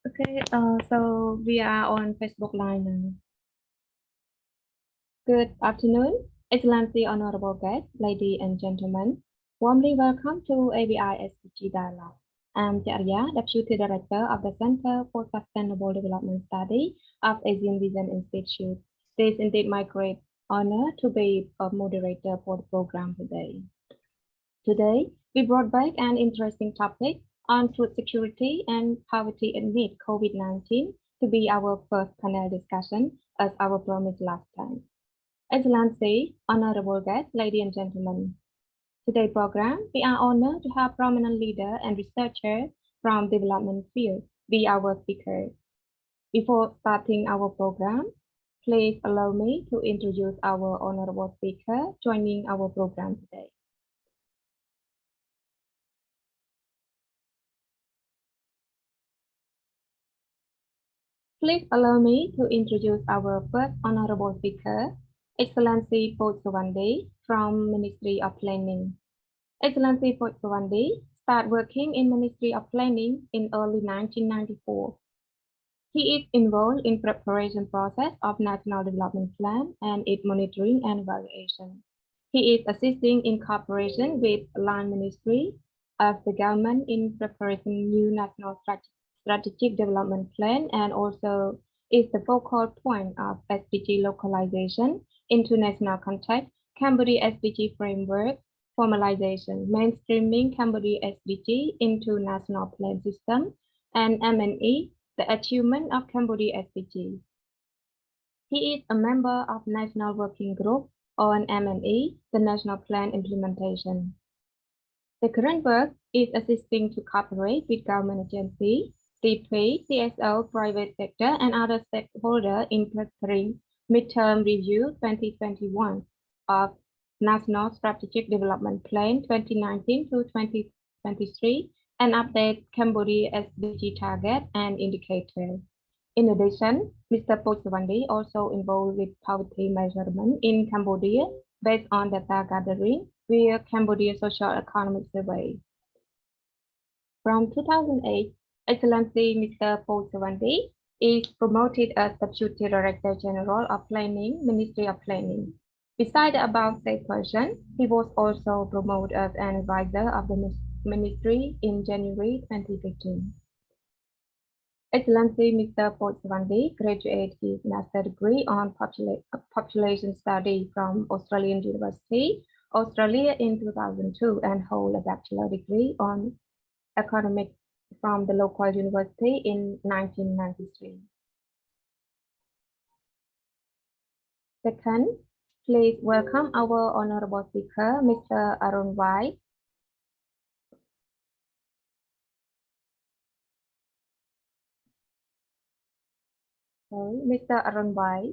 Okay, so we are on Facebook Live now. Good afternoon, Excellency, Honorable guests, ladies and gentlemen. Warmly welcome to ABI SDG Dialogue. I'm Jariya, Deputy Director of the Center for Sustainable Development Study of Asian Vision Institute. It is indeed my great honor to be a moderator for the program today. Today, we brought back an interesting topic on food security and poverty amid COVID-19 to be our first panel discussion as our promise last time. Excellency, honorable guests, ladies and gentlemen, today's program, we are honored to have prominent leader and researcher from development field be our speaker. Before starting our program, please allow me to introduce our honorable speaker joining our program today. Please allow me to introduce our first honorable speaker, Excellency Potsawandi from Ministry of Planning. Excellency Potsawandi started working in Ministry of Planning in early 1994. He is involved in preparation process of National Development Plan and its monitoring and evaluation. He is assisting in cooperation with Land Ministry of the government in preparing new National Strategic Development Plan and also is the focal point of SDG localization into national context, Cambodia SDG framework, formalization, mainstreaming Cambodia SDG into national plan system, and M&E, the achievement of Cambodia SDG. He is a member of National Working Group on M&E, the National Plan implementation. The current work is assisting to cooperate with government agencies, DP, CSO, private sector, and other stakeholders in preparing midterm review 2021 of National Strategic Development Plan 2019 to 2023 and update Cambodia SDG target and indicators. In addition, Mr. Potsawandi also involved with poverty measurement in Cambodia based on data gathering via Cambodia Social Economic Survey. From 2008, Excellency Mr. Potsawandi is promoted as Deputy Director General of Planning, Ministry of Planning. Besides the above said person, he was also promoted as an advisor of the Ministry in January 2015. Excellency Mr. Potsawandi graduated his master's degree on population study from Australian University, Australia in 2002 and hold a bachelor degree on economics from the local university in 1993. Second, please welcome our honorable speaker, Mr. Arun Wai. Mr. Arun Wai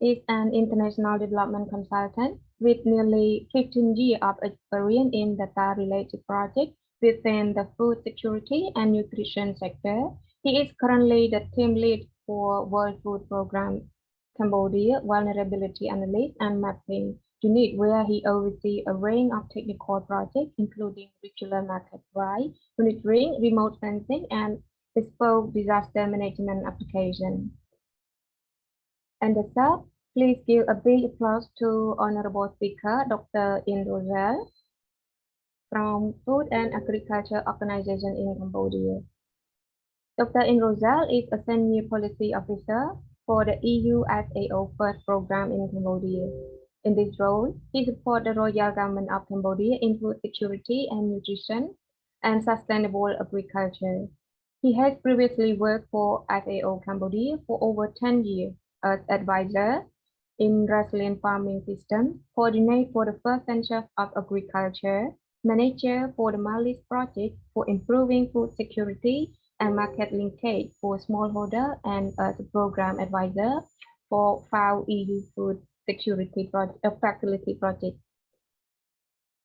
is an international development consultant with nearly 15 years of experience in data-related projects within the food security and nutrition sector. He is currently the team lead for World Food Programme Cambodia Vulnerability Analysis and Mapping Unit, where he oversees a range of technical projects, including regular market-wide monitoring, remote sensing, and bespoke disaster management applications. And the third, please give a big applause to Honorable Speaker, Dr. Indrozal from Food and Agriculture Organization in Cambodia. Dr. Indrozal is a Senior Policy Officer for the EU FAO First Program in Cambodia. In this role, he supports the Royal Government of Cambodia in food security and nutrition and sustainable agriculture. He has previously worked for FAO Cambodia for over 10 years as advisor in resilient farming system, coordinate for the first Center of Agriculture, manager for the Malis project for improving food security and market linkage for smallholder, and as a program advisor for FAO EU Food Security Facility Project.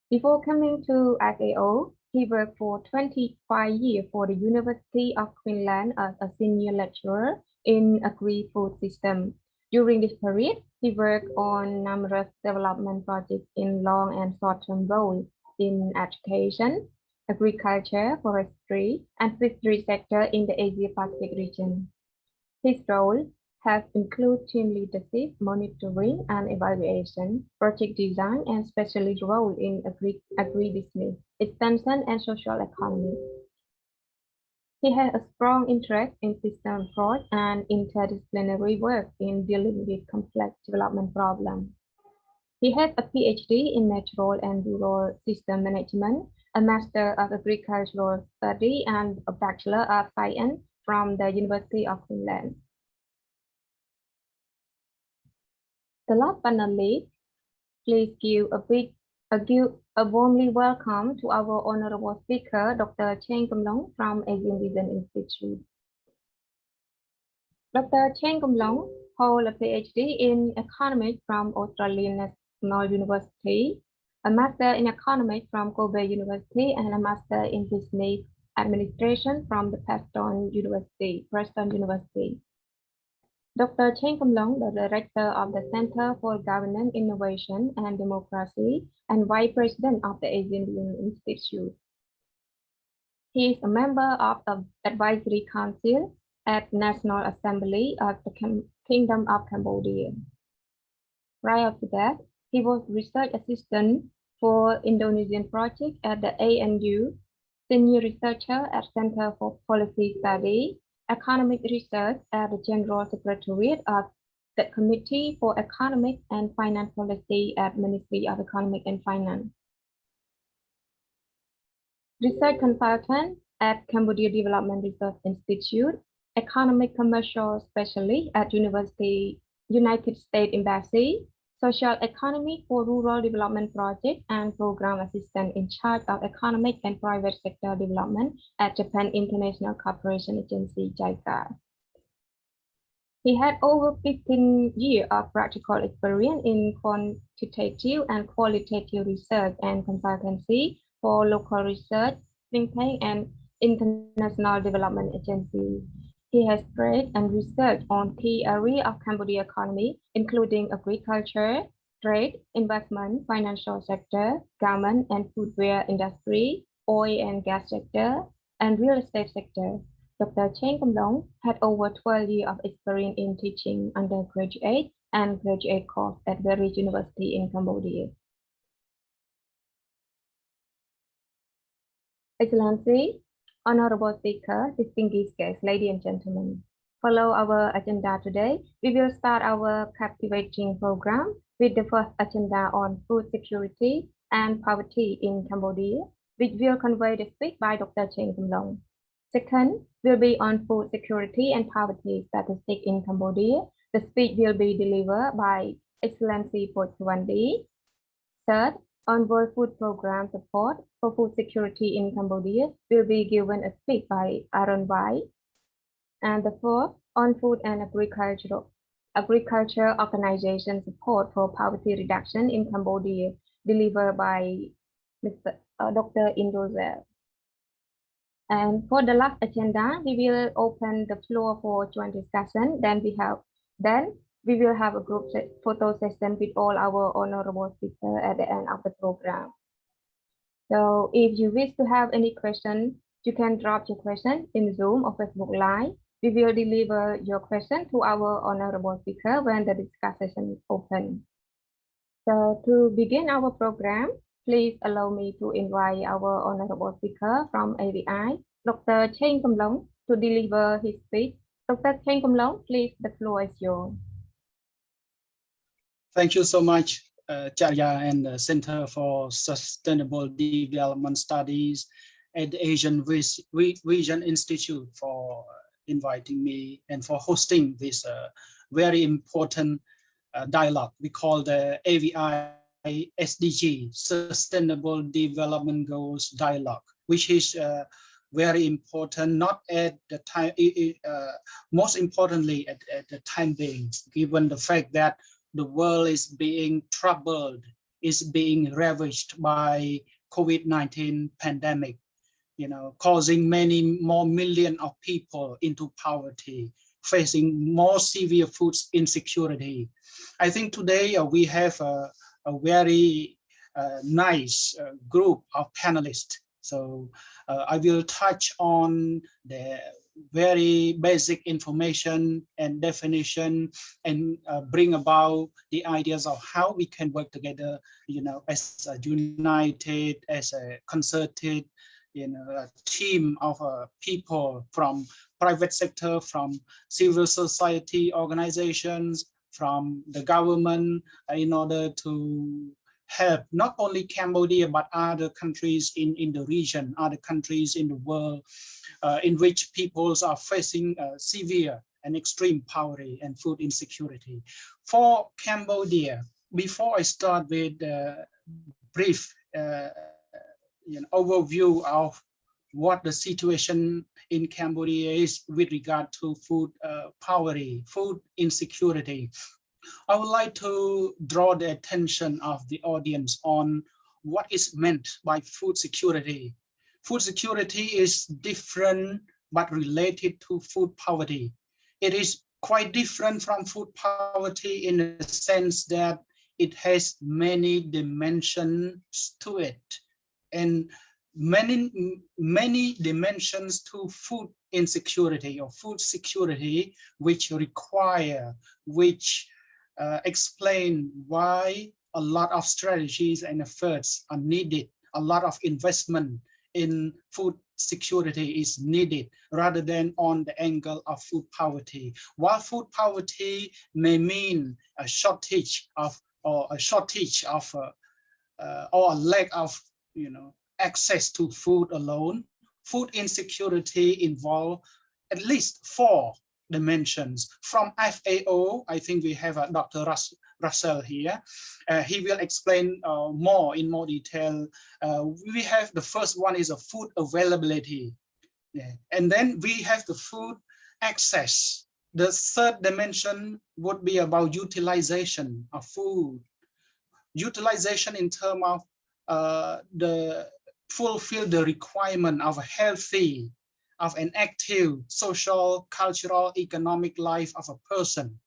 Before coming to FAO, he worked for 25 years for the University of Queensland as a senior lecturer in agri-food system. During this period, he worked on numerous development projects in long and short-term roles in education, agriculture, forestry, and fishery sector in the Asia-Pacific region. His role has included team leadership, monitoring and evaluation, project design, and specialist role in agribusiness, extension, and social economy. He has a strong interest in system approach and interdisciplinary work in dealing with complex development problems. He has a PhD in natural and rural system management, a Master of Agricultural Study, and a Bachelor of Science from the University of Finland. The last but not least, please give a warmly welcome to our honorable speaker, Dr. Chen Kumlong from Asian Vision Institute. Dr. Chen Kumlong holds a PhD in economics from Australian National University, a Master in economics from Kobe University, and a Master in business administration from the Preston University. Dr. Chen Kumlong, the Director of the Center for Governance, Innovation and Democracy and Vice President of the Asian Vision Institute. He is a member of the Advisory Council at National Assembly of the Kingdom of Cambodia. Prior to that, he was research assistant for Indonesian project at the ANU, senior researcher at Center for Policy Study, economic research at the General Secretariat of the Committee for Economic and Finance Policy at Ministry of Economic and Finance. Research consultant at Cambodia Development Research Institute, economic commercial specialist at United States Embassy, social economy for rural development project, and program assistant in charge of economic and private sector development at Japan International Cooperation Agency, JICA. He had over 15 years of practical experience in quantitative and qualitative research and consultancy for local research, think tank, and international development agencies. He has spread and researched on key areas of Cambodia economy, including agriculture, trade, investment, financial sector, garment and footwear industry, oil and gas sector, and real estate sector. Dr. Chen Kumlong had over 12 years of experience in teaching undergraduate and graduate course at various universities in Cambodia. Excellency, Honorable Speaker, distinguished guests, ladies and gentlemen, follow our agenda today. We will start our captivating program with the first agenda on food security and poverty in Cambodia, which will convey the speech by Dr. Chen Kumlong. Second will be on food security and poverty statistics in Cambodia. The speech will be delivered by Excellency Pochwandi. Third, on World Food Program support for food security in Cambodia will be given a speech by Aaron White. And the fourth, on food and agriculture organization support for poverty reduction in Cambodia, delivered by Dr. Indozel. And for the last agenda, we will open the floor for joint discussion. Then we will have a group photo session with all our honorable speakers at the end of the program. So if you wish to have any question, you can drop your question in Zoom or Facebook Live. We will deliver your question to our honorable speaker when the discussion session is open. So to begin our program, please allow me to invite our honorable speaker from AVI, Dr. Chen Kumlong, to deliver his speech. Dr. Chen Kumlong, please, the floor is yours. Thank you so much, Charya and the Center for Sustainable Development Studies at the Asian Vision Institute for inviting me and for hosting this very important dialogue. We call the AVI SDG, Sustainable Development Goals Dialogue, which is very important, not at the time, most importantly at the time being, given the fact that the world is being troubled, is being ravaged by COVID-19 pandemic, causing many more millions of people into poverty, facing more severe food insecurity. I think today we have a very nice group of panelists So I will touch on the very basic information and definition, and bring about the ideas of how we can work together, as a united, as a concerted, a team of people from private sector, from civil society organizations, from the government, in order to help not only Cambodia, but other countries in the region, other countries in the world, in which peoples are facing severe and extreme poverty and food insecurity. For Cambodia, before I start with a brief overview of what the situation in Cambodia is with regard to food poverty, food insecurity, I would like to draw the attention of the audience on what is meant by food security. Food security is different but related to food poverty. It is quite different from food poverty in the sense that it has many dimensions to it, and many dimensions to food insecurity or food security, which explain why a lot of strategies and efforts are needed. A lot of investment in food security is needed, rather than on the angle of food poverty. While food poverty may mean a shortage of, or a lack of, access to food alone, food insecurity involves at least 4 dimensions. From FAO, I think we have Dr. Russell here. He will explain in more detail. We have the first one is a food availability. Yeah. And then we have the food access. The third dimension would be about utilization of food. Utilization in terms of fulfill the requirement of a healthy, of an active social, cultural, economic life of a person.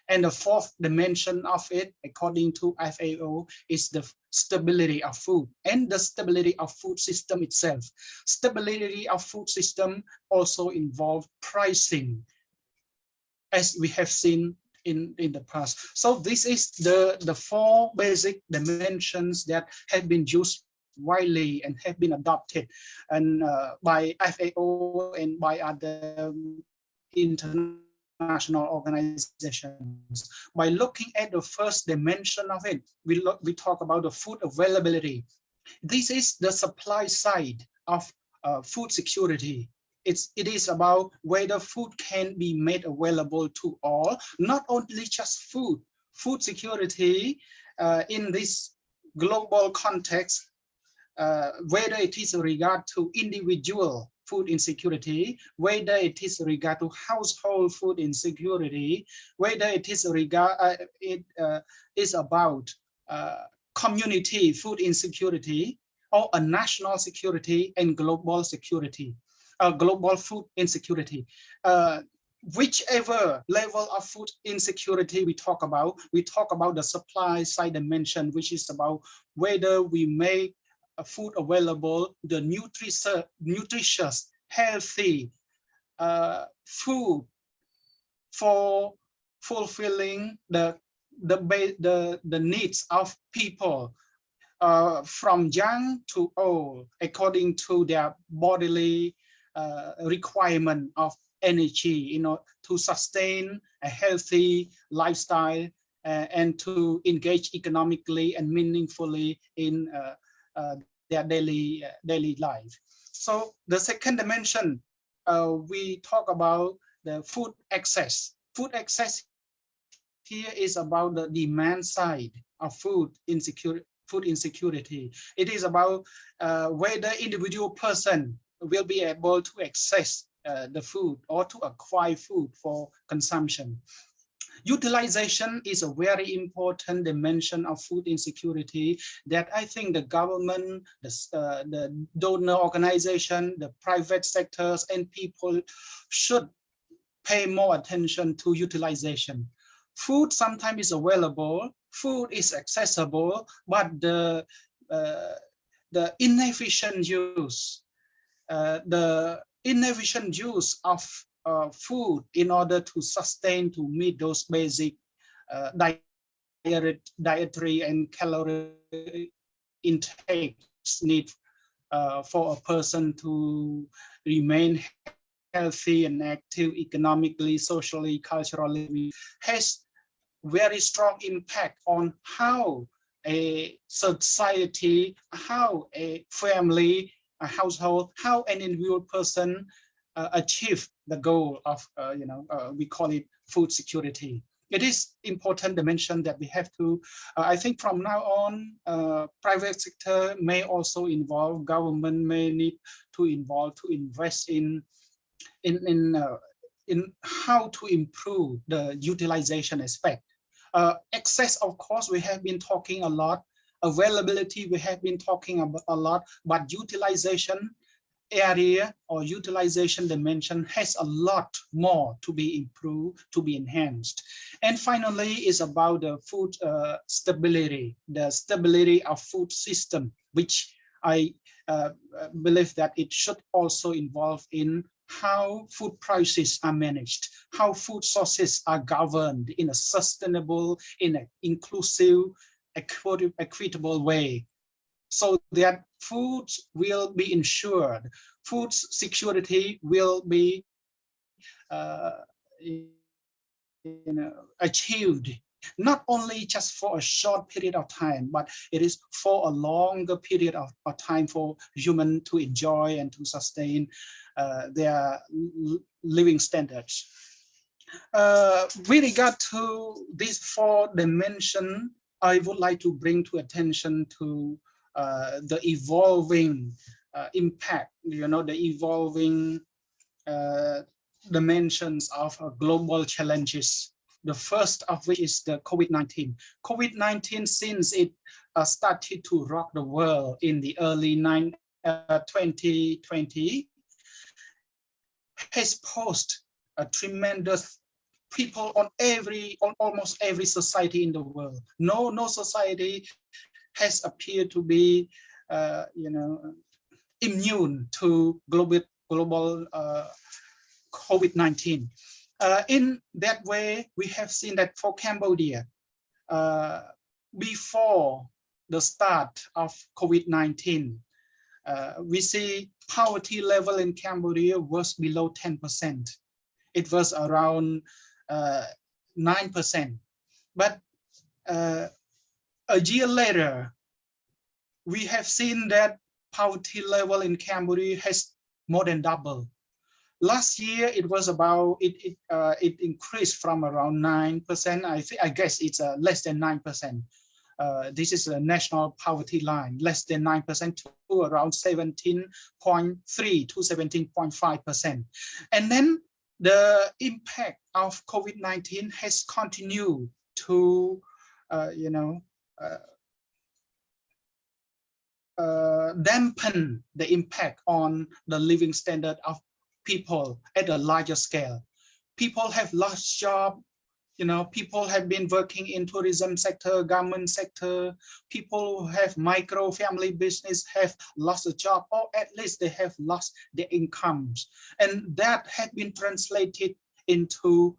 And the fourth dimension of it, according to FAO, is the stability of food and the stability of food system itself. Stability of food system also involves pricing, as we have seen in the past. So this is the 4 basic dimensions that have been used widely and have been adopted and by FAO and by other international organizations. By looking at the first dimension of it, we talk about the food availability. This is the supply side of food security. It is about whether food can be made available to all, not only just food. Food security in this global context, whether it is regard to individual food insecurity, whether it is regard to household food insecurity, whether it is is about community food insecurity, or a national security and global security, global food insecurity. Whichever level of food insecurity we talk about the supply side dimension, which is about whether we make food available, the nutritious, healthy food for fulfilling the needs of people, from young to old, according to their bodily requirement of energy, to sustain a healthy lifestyle and to engage economically and meaningfully in their daily life. So the second dimension, we talk about the food access. Food access here is about the demand side of food insecurity. It is about whether individual person will be able to access the food or to acquire food for consumption. Utilization is a very important dimension of food insecurity that I think the government, the donor organization, the private sectors, and people should pay more attention to utilization. Food sometimes is available, food is accessible, but the the inefficient use, of food in order to sustain, to meet those basic dietary and calorie intakes need for a person to remain healthy and active economically, socially, culturally, has very strong impact on how a society, how a family, a household, how an individual person achieve the goal of, we call it food security. It is important to mention that we have to, I think from now on, private sector may also involve, government may need to involve, to invest in how to improve the utilization aspect. Access, of course, we have been talking a lot. Availability, we have been talking about a lot, but utilization area or utilization dimension has a lot more to be improved, to be enhanced. And finally is about the food stability, the stability of food system, which I believe that it should also involve in how food prices are managed, how food sources are governed in a sustainable, in an inclusive, equitable way, so that food will be ensured, food security will be achieved, not only just for a short period of time, but it is for a longer period of time for human to enjoy and to sustain their living standards. With regard to these 4 dimensions, I would like to bring to attention to the evolving impact, the evolving dimensions of global challenges. The first of which is the COVID-19. COVID-19, since it started to rock the world in the early 2020, has posed a tremendous people on almost every society in the world. No society has appeared to be, immune to global COVID-19. In that way, we have seen that for Cambodia, before the start of COVID-19, we see poverty level in Cambodia was below 10%. It was around 9%. But a year later, we have seen that poverty level in Cambodia has more than doubled. Last year, it was about, it increased from around 9%. I guess it's less than 9%. This is a national poverty line, less than 9% to around 17.3 to 17.5%. And then the impact of COVID-19 has continued to, dampen the impact on the living standard of people at a larger scale. People have lost jobs. People have been working in tourism sector, government sector. People who have micro family business have lost a job, or at least they have lost their incomes. And that had been translated into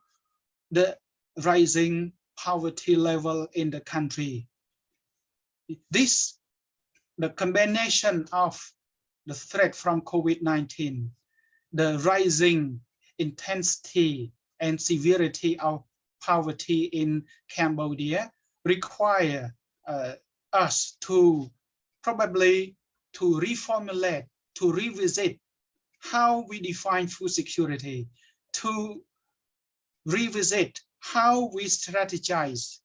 the rising poverty level in the country. The combination of the threat from COVID-19, the rising intensity and severity of poverty in Cambodia require us to probably to reformulate, to revisit how we define food security, to revisit how we strategize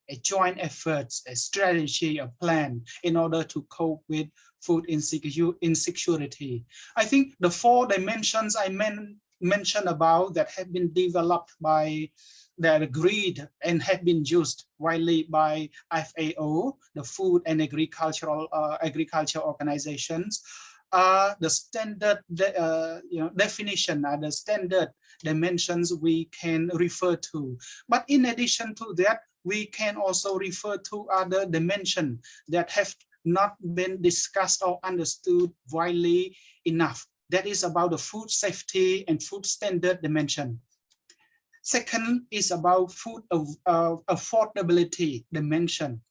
a joint efforts, a strategy, a plan in order to cope with food insecurity. I think the 4 dimensions I mentioned about that have been developed by, that agreed and have been used widely by FAO, the Food and Agriculture Organizations, are the standard definition, are the standard dimensions we can refer to. But in addition to that, we can also refer to other dimensions that have not been discussed or understood widely enough. That is about the food safety and food standard dimension. Second is about food affordability dimension.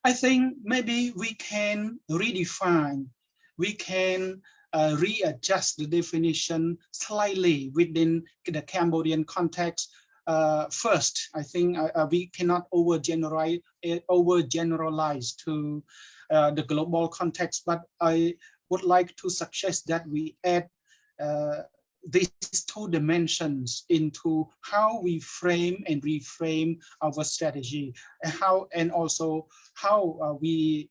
I think maybe we can redefine, we can readjust the definition slightly within the Cambodian context. First, I think we cannot overgeneralize to the global context, but I would like to suggest that we add these two dimensions into how we frame and reframe our strategy, and also how we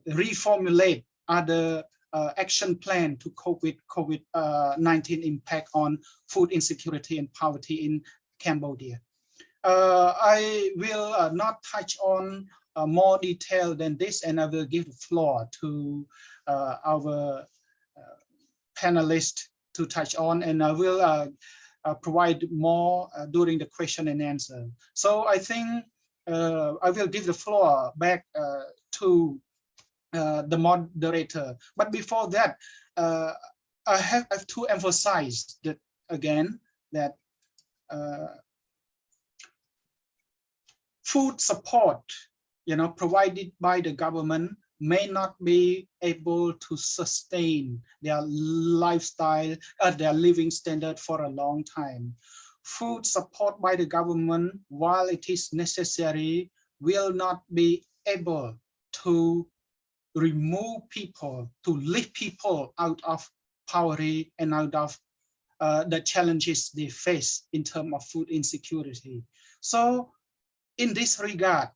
reformulate other action plan to cope with COVID-19 impact on food insecurity and poverty in Cambodia. I will not touch on more detail than this, and I will give the floor to our panelists to touch on, and I will provide more during the question and answer. So I think I will give the floor back to the moderator. But before that, I have to emphasize that again, that food support, provided by the government may not be able to sustain their lifestyle, their living standard for a long time. Food support by the government, while it is necessary, will not be able to remove people, to lift people out of poverty and out of the challenges they face in terms of food insecurity. So in this regard,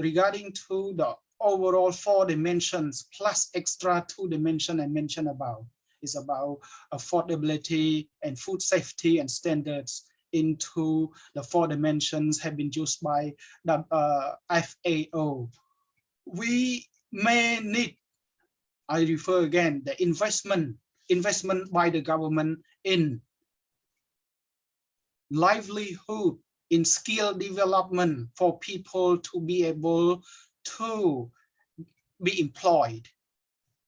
regarding to the overall 4 dimensions plus extra 2 dimensions I mentioned about, is about affordability and food safety and standards into the 4 dimensions have been used by the FAO. We may need, I refer again, the investment by the government in livelihood, in skill development for people to be able to be employed,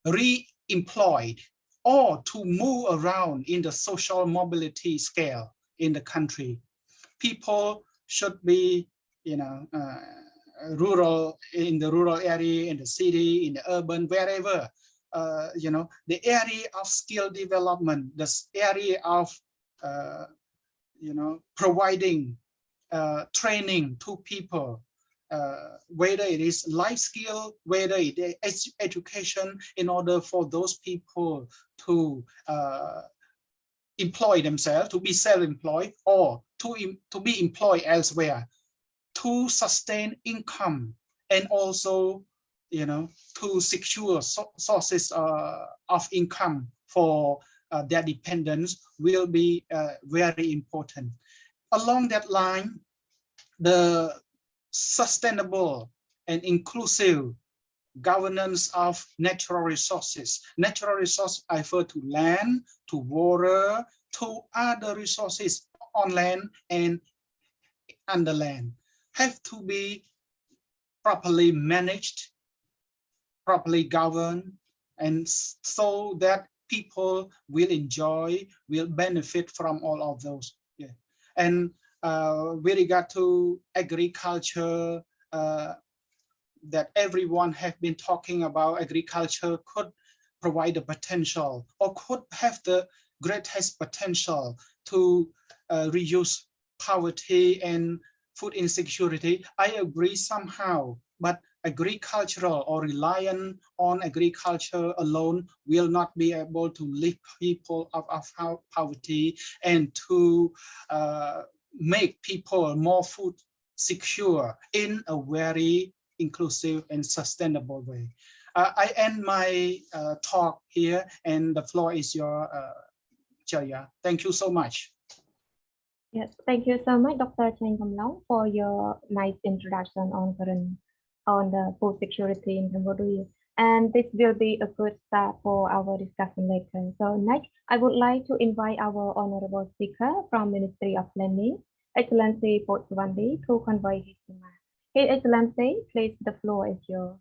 re-employed, or to move around in the social mobility scale in the country. People should be, rural, in the rural area, in the city, in the urban, wherever, the area of skill development, the area of, providing training to people, whether it is life skill, whether it is education, in order for those people to employ themselves, to be self-employed, or to be employed elsewhere, to sustain income, and also, to secure sources of income for their dependents will be very important. Along that line, the sustainable and inclusive governance of natural resources. Natural resources I refer to land, to water, to other resources on land and under land, have to be properly managed, properly governed, and so that people will enjoy, will benefit from all of those. Yeah. And with regard to agriculture, that everyone have been talking about, agriculture could provide the potential, or could have the greatest potential to reduce poverty and food insecurity. I agree somehow, but agricultural or reliant on agriculture alone will not be able to lift people out of poverty and to make people more food secure in a very inclusive and sustainable way. I end my talk here, and the floor is your Charia. Thank you so much. Yes, thank you so much, Dr. Chen Kamlong, for your nice introduction on the food security in Cambodia. And this will be a good start for our discussion later. So next, I would like to invite our honorable speaker from Ministry of Planning, Excellency Potswandi, to convey his remarks. His Excellency, please, the floor is yours.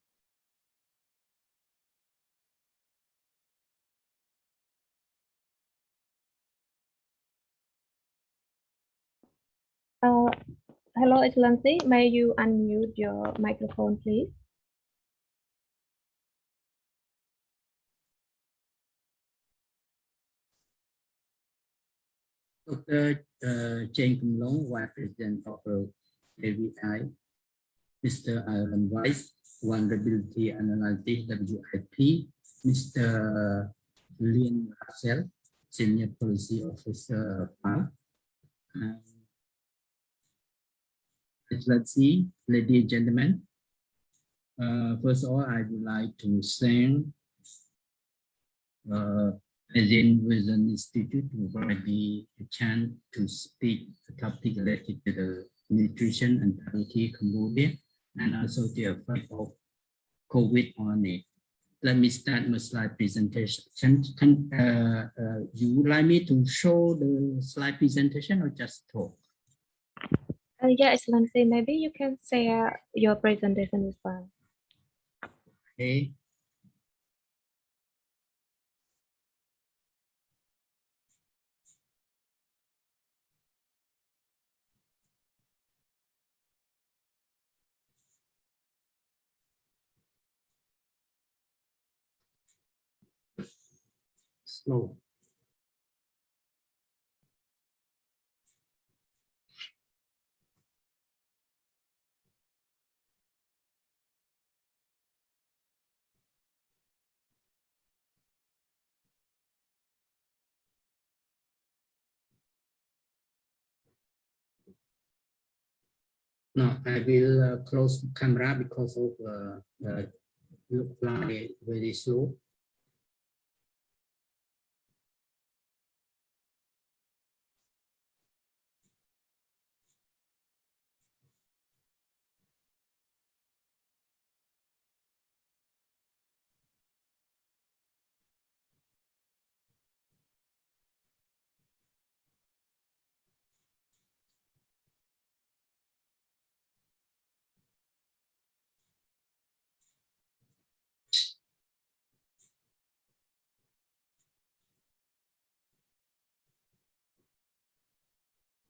Hello, Excellency. May you unmute your microphone, please? Dr. Jane Kumlong, Vice President of AVI, Mr. Aaron Weiss, Vulnerability Analysis WIP, Mr. Lien Russell, Senior Policy Officer, Excellency, ladies and gentlemen, first of all, I would like to thank Asian Vision Institute to provide me a chance to speak a topic related to the nutrition and poverty Cambodia and also the effect of COVID on it. Let me start my slide presentation. You would like me to show the slide presentation or just talk? Yeah, Excellency, maybe you can share your presentation as well. Okay. Slow. No, I will close the camera because of look like very slow.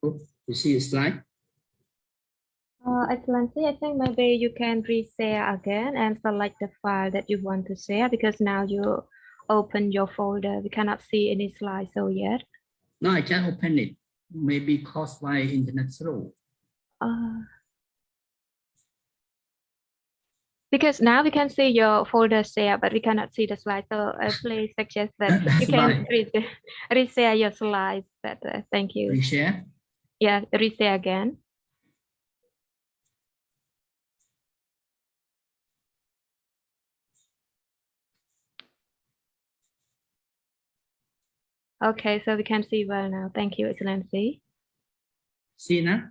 You see a slide? Excellency, I think maybe you can reshare again and select the file that you want to share because now you open your folder. We cannot see any slideshow yet. No, I can't open it. Maybe caused by internet slow. Because now we can see your folder share, but we cannot see the slide. So please suggest that you can reshare your slides better. Thank you. Reshare? Yeah, reshare again. Okay, so we can see well now. Thank you, Excellency. See now?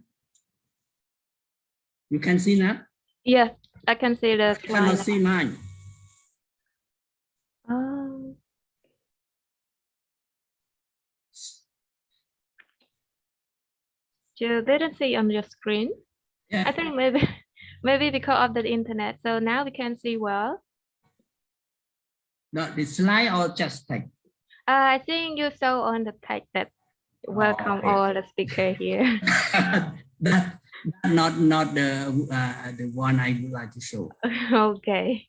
You can see now? Yeah, I can see the slide. I cannot see mine. You didn't see on your screen? Yeah. I think maybe because of the internet. So now we can see well. Not the slide or just text? I think you saw on the text that welcome all the speaker here. That not the one I would like to show. Okay.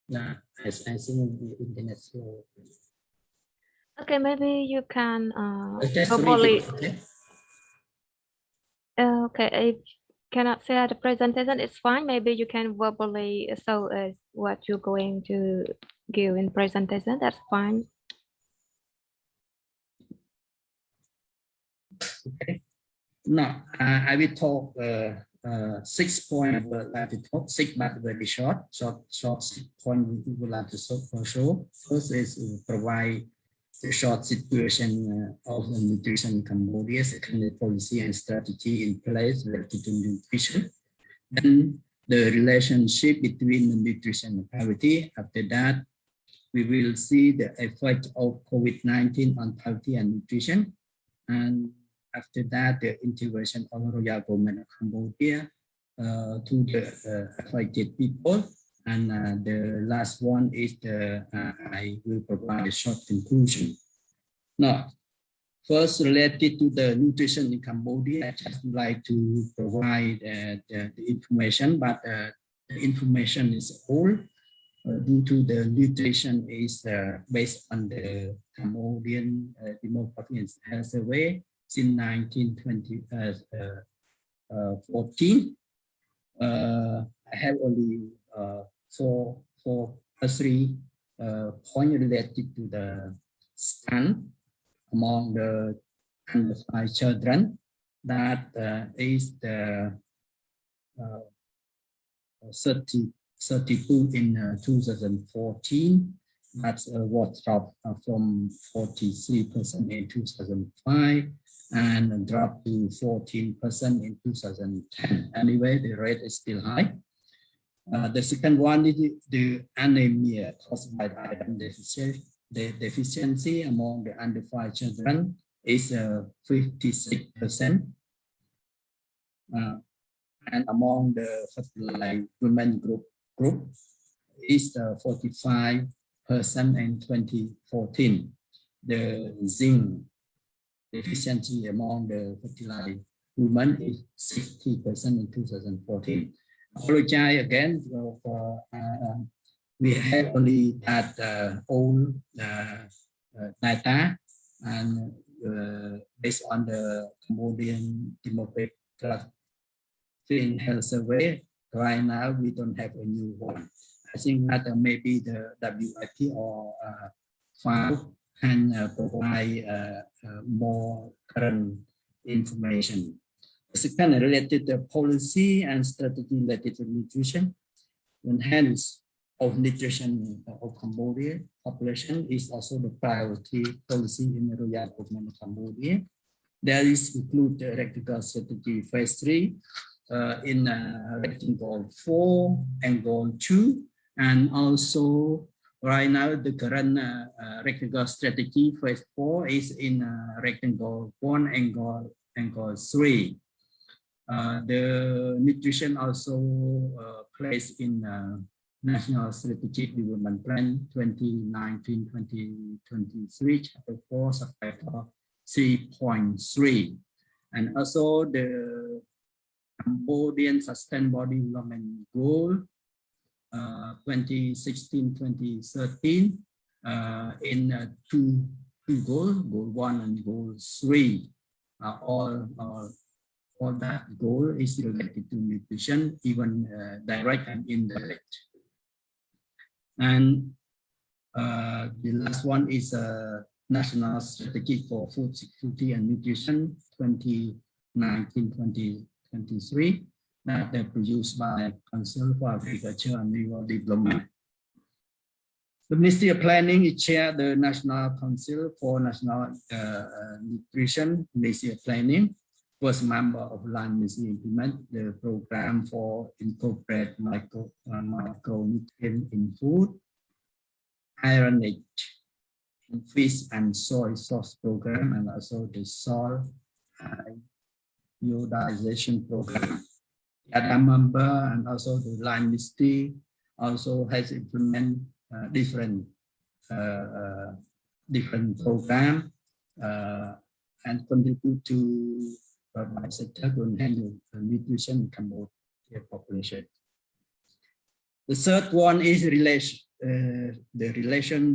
No, I think the internet slow. Okay, maybe you can verbally. Okay. Okay, if cannot share the presentation, it's fine. Maybe you can verbally show us what you're going to give in presentation. That's fine. Okay. No, I will talk 6 points. Like to talk 6, but very short. Short 6 points we would like to show. First is provide the short situation of the nutrition in Cambodia, second policy and strategy in place related to nutrition. Then the relationship between the nutrition and poverty. After that, we will see the effect of COVID-19 on poverty and nutrition. And after that, the integration of Royal Government of Cambodia to the affected people. And the last one is I will provide a short conclusion. Now, first, related to the nutrition in Cambodia, I just would like to provide the information, but the information is old due to the nutrition is based on the Cambodian Demography and Health Survey since 1914. I have only three points related to the stand among the under 5 children. That is the 32 in 2014. That was dropped from 43% in 2005 and dropped to 14% in 2010. Anyway, the rate is still high. The second one is the anemia caused by iron deficiency. The deficiency among the under 5 children is 56%. And among the fertilized women group is 45% in 2014. The zinc deficiency among the fertilized women is 60% in 2014. Apologize again for we have only that old data, and based on the Cambodian Demographic Health Survey, right now we don't have a new one. I think that maybe the WIP or FAO can provide more current information. The second, related to policy and strategy related to nutrition. Enhance of nutrition of Cambodia population is also the priority policy in the Royal Government of Cambodia. There is include the Rectical Strategy Phase 3 in Recting Goal 4 and Goal 2, and also right now the current Rectical Strategy Phase 4 is in Recting Goal 1 and Goal 3. The nutrition also placed in National Strategic Development Plan 2019-2023, Chapter 4, Subtitle 3.3. And also the Cambodian Sustainable Development Goal 2016-2013 in two goals, Goal 1 and Goal 3. All that goal is related to nutrition, even direct and indirect. And the last one is National Strategy for Food Security and Nutrition 2019-2023 that are produced by Council for Agriculture and Rural Development. The Ministry of Planning is chaired the National Council for National Nutrition, Ministry of Planning. First member of line ministry implement the program for incorporate micronutrient in food, ironage in fish and soy sauce program, and also the soil iodization program. The other member and also the line ministry also has implement different program and contribute to by sector to handle nutrition in Cambodia population. The third one is the relation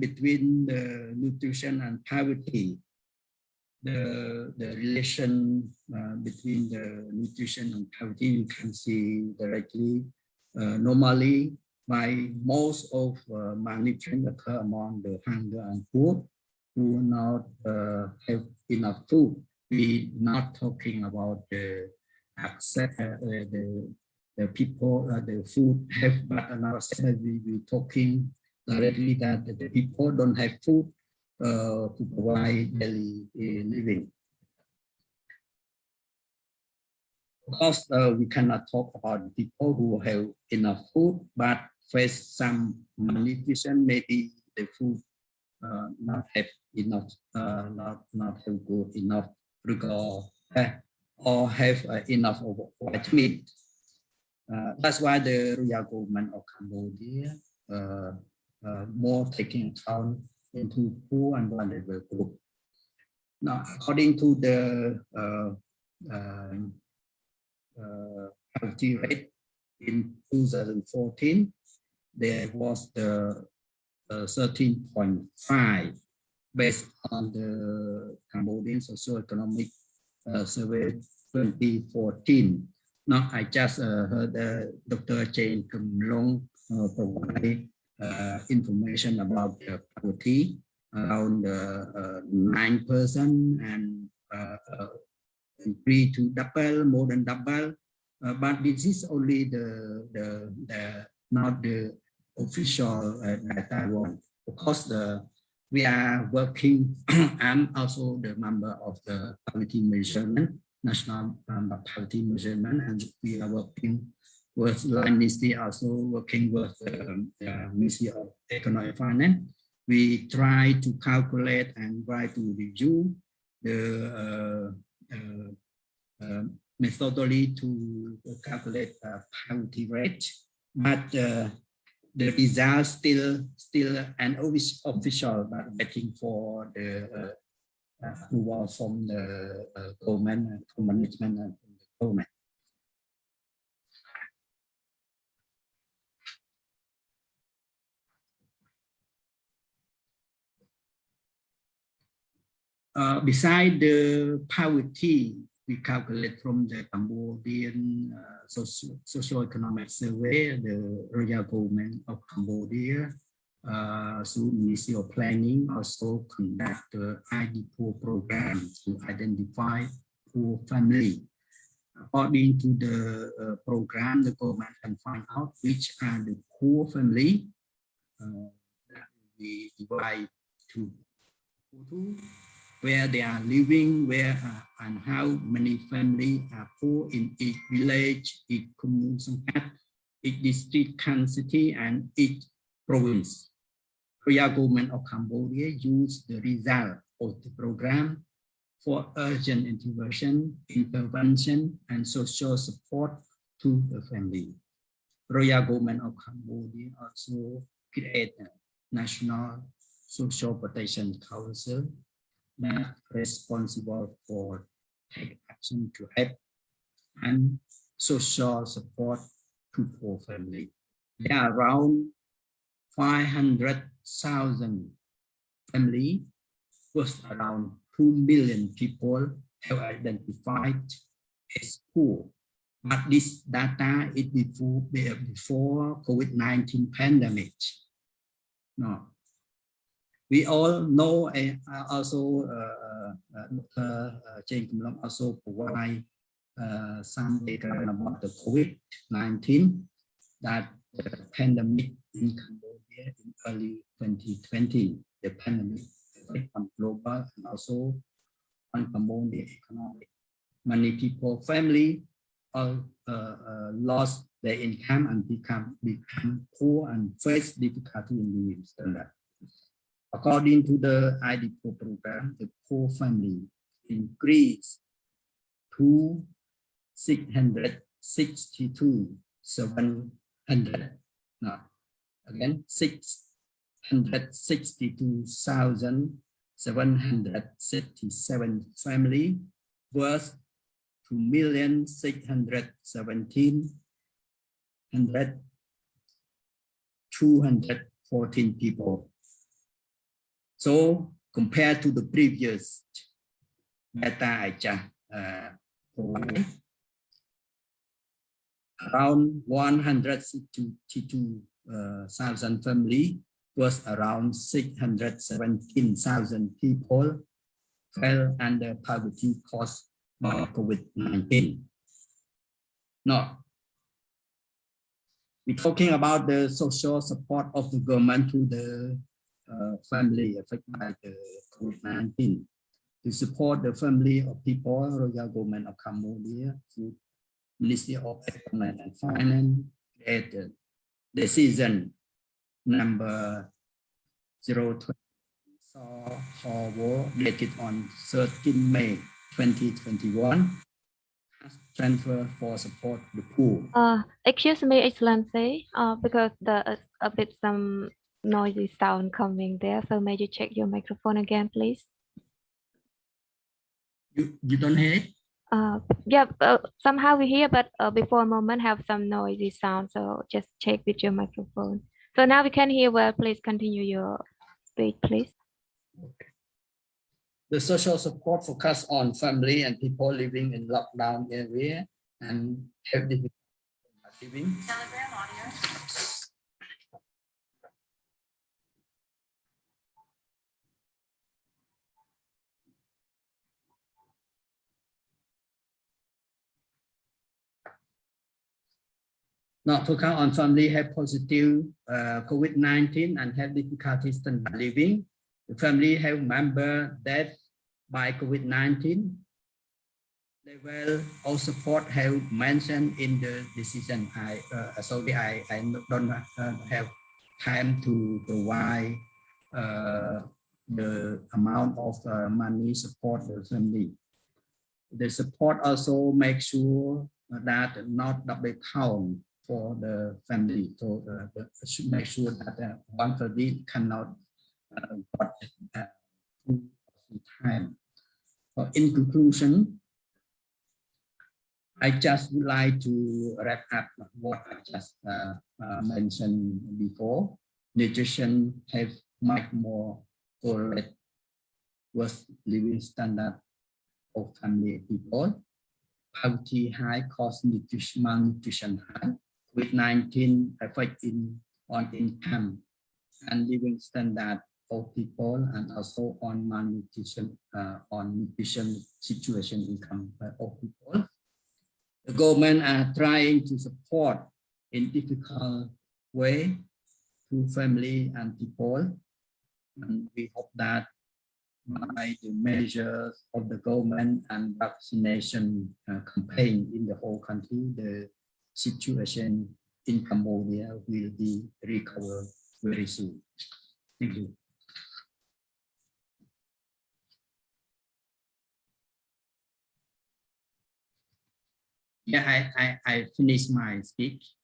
between the nutrition and poverty. The relation between the nutrition and poverty you can see directly. Normally, by most of malnutrition occur among the hunger and poor who not have enough food. We not talking about the access, the people, the food have, but another side we talking directly that the people don't have food to provide daily living. Of course, we cannot talk about people who have enough food but face some malnutrition. Maybe the food not have enough, not have good enough regard or have enough of vitamin. That's why the royal government of Cambodia more taking account into poor and vulnerable group. Now, according to the poverty rate in 2014, there was the 13.5 based on the Cambodian socio-economic survey 2014. Now, I just heard Dr. Jane Kumlong provide information about the poverty around 9% and increase to double, more than double. But this is only the not the official data one. Of course, we are working. I'm also the member of the poverty measurement, national poverty measurement, and we are working with Line Ministry, also working with the Ministry of Economic Finance. We try to calculate and try to review the methodology to calculate poverty rate, but the result still an official, but waiting for the approval from the government, from management and from the government. Beside the poverty, we calculate from the Cambodian socio-economic survey, the royal government of Cambodia, through Ministry of Planning, also conduct the ID4 program to identify poor family. According to the program, the government can find out which are the poor family. We divide to where they are living, where and how many families are poor in each village, each commune, each district, city, and each province. Royal government of Cambodia used the result of the program for urgent intervention, and social support to the family. Royal government of Cambodia also created a National Social Protection Council that responsible for take action to help and social support to poor family. There are around 500,000 families with around 2 million people have identified as poor. But this data is before COVID-19 pandemic. No. We all know, also Dr. Jane Kumlong also provide some data about the COVID-19, that the pandemic in Cambodia in early 2020, the pandemic on global and also on Cambodia economic. Many people, family, lost their income and become poor and face difficulty in living standard. According to the ID4 program, the poor family increased to 662,767 family worth 2,617,214 people. So compared to the previous data I just provided, around 162,000 family was around 617,000 people fell under poverty caused by COVID-19. Now, we're talking about the social support of the government to the family affected by the COVID-19. To support the family of people, Royal Government of Cambodia through Ministry of Economic and Finance created decision number 2020 saw her war dated on 13 May 2021 has transfer for support the poor. Excuse me, Excellency, because there is a bit some noisy sound coming there. So may you check your microphone again, please? You don't hear it? Yeah, somehow we hear, but before a moment have some noisy sound. So just check with your microphone. So now we can hear well. Please continue your speech, please. The social support focus on family and people living in lockdown area and have difficulty living. Telegram audio. Not focus on family have positive COVID-19 and have difficulty standard living. The family have member death by COVID-19. Level of support have mentioned in the decision. Sorry, I don't have time to provide the amount of money support the family. The support also make sure that not double count for the family. So should make sure that one family cannot got two time. In conclusion, I just would like to wrap up what I just mentioned before. Nutrition have much more correct with living standard of family people. Poverty high, cost nutrition, malnutrition high. COVID-19 affecting on income and living standard of people, and also on malnutrition, on nutrition situation income of people. The government are trying to support in difficult way to family and people, and we hope that by the measures of the government and vaccination campaign in the whole country, the situation in Cambodia will be recovered very soon. Thank you. Yeah, I finished my speech.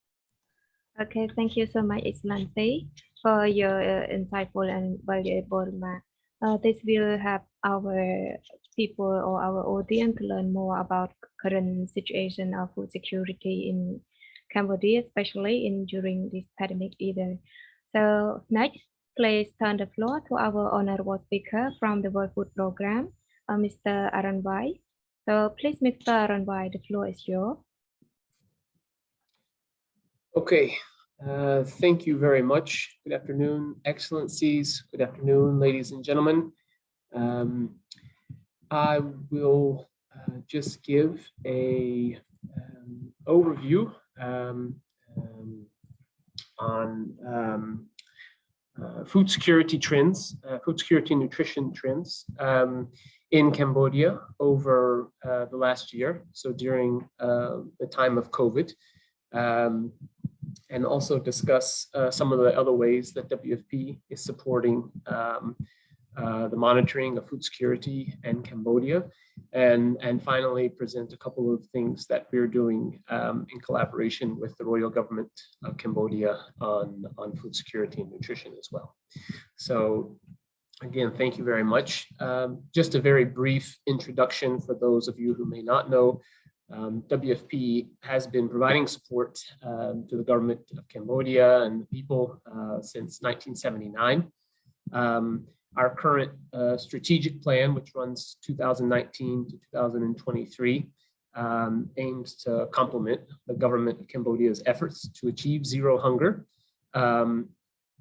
Okay, thank you so much, Excellency, for your insightful and valuable remarks. This will help our people or our audience to learn more about current situation of food security in Cambodia, especially during this pandemic either. So next, please turn the floor to our honorable speaker from the World Food Program, Mr. Aranbai. So please, Mr. Aranbai, the floor is yours. Okay, thank you very much. Good afternoon, Excellencies. Good afternoon, ladies and gentlemen. I will just give a overview on food security trends, food security and nutrition trends in Cambodia over the last year. So during the time of COVID. And also discuss some of the other ways that WFP is supporting the monitoring of food security in Cambodia, and finally present a couple of things that we're doing in collaboration with the Royal Government of Cambodia on food security and nutrition as well. So again, thank you very much. Just a very brief introduction for those of you who may not know. WFP has been providing support to the government of Cambodia and the people since 1979. Our current strategic plan, which runs 2019 to 2023, aims to complement the government of Cambodia's efforts to achieve zero hunger.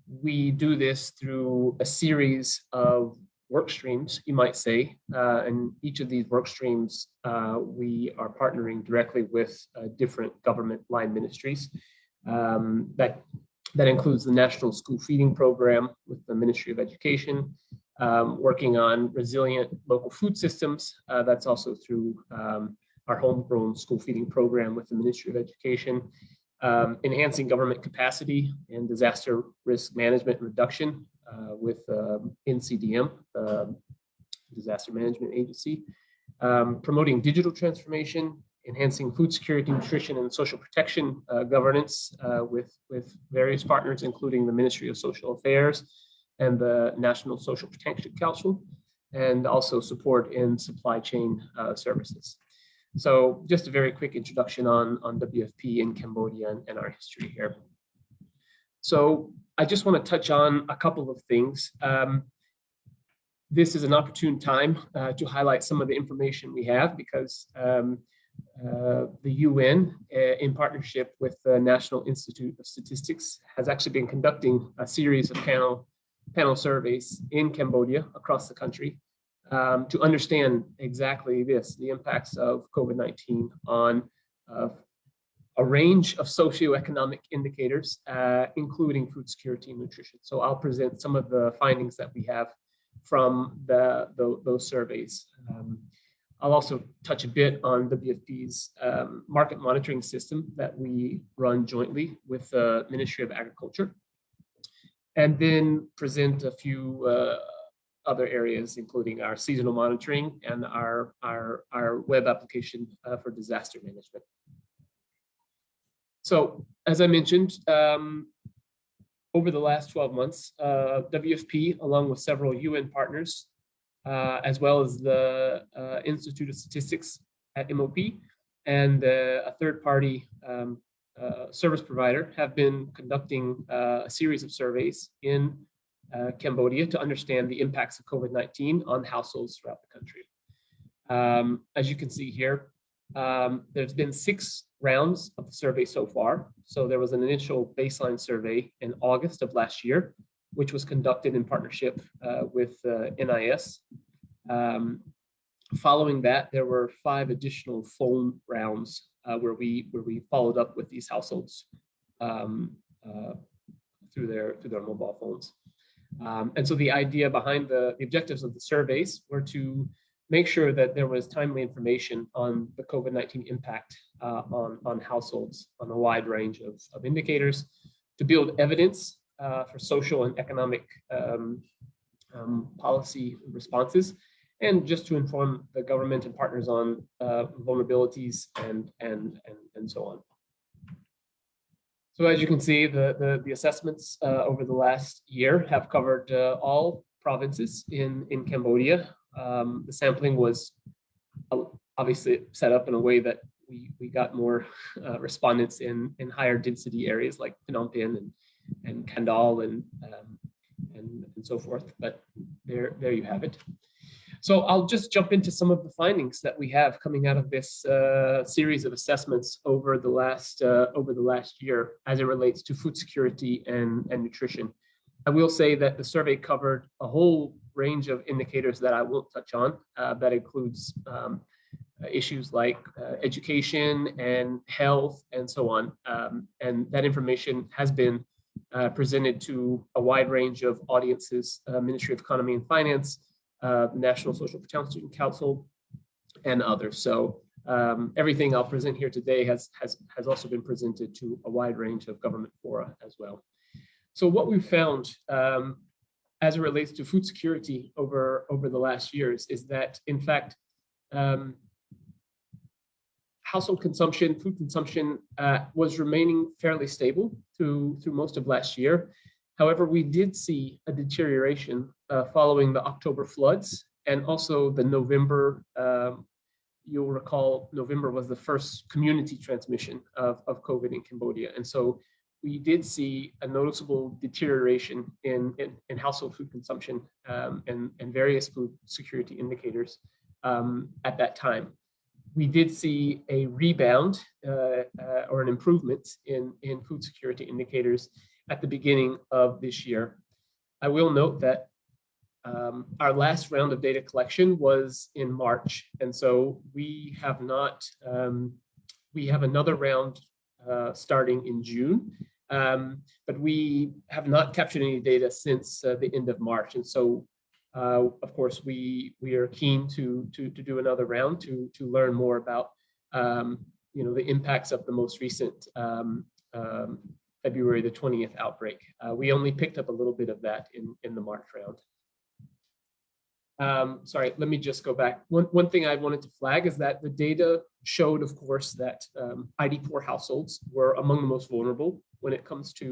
We do this through a series of work streams, you might say, and each of these work streams, we are partnering directly with different government line ministries. That includes the National School Feeding Program with the Ministry of Education, working on resilient local food systems. That's also through our homegrown school feeding program with the Ministry of Education, enhancing government capacity and disaster risk management reduction with NCDM, Disaster Management Agency, promoting digital transformation, enhancing food security, nutrition, and social protection governance with various partners, including the Ministry of Social Affairs and the National Social Protection Council, and also support in supply chain services. So just a very quick introduction on WFP in Cambodia and our history here. So I just want to touch on a couple of things. This is an opportune time to highlight some of the information we have, because the UN, in partnership with the National Institute of Statistics, has actually been conducting a series of panel surveys in Cambodia across the country to understand exactly this, the impacts of COVID-19 on a range of socioeconomic indicators, including food security and nutrition. So I'll present some of the findings that we have from those surveys. I'll also touch a bit on WFP's market monitoring system that we run jointly with the Ministry of Agriculture, and then present a few other areas, including our seasonal monitoring and our web application for disaster management. So, as I mentioned, over the last 12 months, WFP, along with several UN partners, as well as the Institute of Statistics at MOP and a third-party service provider, have been conducting a series of surveys in Cambodia to understand the impacts of COVID-19 on households throughout the country. As you can see here, there's been 6 rounds of the survey so far. So there was an initial baseline survey in August of last year, which was conducted in partnership with NIS. Following that, there were 5 additional phone rounds where we followed up with these households through their mobile phones. And so the idea behind the objectives of the surveys were to make sure that there was timely information on the COVID-19 impact on households on a wide range of indicators, to build evidence for social and economic policy responses, and just to inform the government and partners on vulnerabilities and so on. So as you can see, the assessments over the last year have covered all provinces in Cambodia. The sampling was obviously set up in a way that we got more respondents in higher density areas like Phnom Penh and Kandal and so forth. But there you have it. So I'll just jump into some of the findings that we have coming out of this series of assessments over the last year as it relates to food security and nutrition. I will say that the survey covered a whole range of indicators that I won't touch on. That includes issues like education and health and so on. And that information has been presented to a wide range of audiences, Ministry of Economy and Finance, National Social Protection Council, and others. So everything I'll present here today has also been presented to a wide range of government fora as well. So what we've found as it relates to food security over the last years is that, in fact, household consumption, food consumption was remaining fairly stable through most of last year. However, we did see a deterioration following the October floods and also the November. You'll recall November was the first community transmission of COVID in Cambodia. And so we did see a noticeable deterioration in household food consumption and various food security indicators at that time. We did see a rebound or an improvement in food security indicators at the beginning of this year. I will note that our last round of data collection was in March, and so we have not. We have another round starting in June, but we have not captured any data since the end of March, and so. Of course, we are keen to do another round to learn more about the impacts of the most recent February the 20th outbreak. We only picked up a little bit of that in the March round. Sorry, let me just go back. One thing I wanted to flag is that the data showed, of course, that ID4 households were among the most vulnerable when it comes to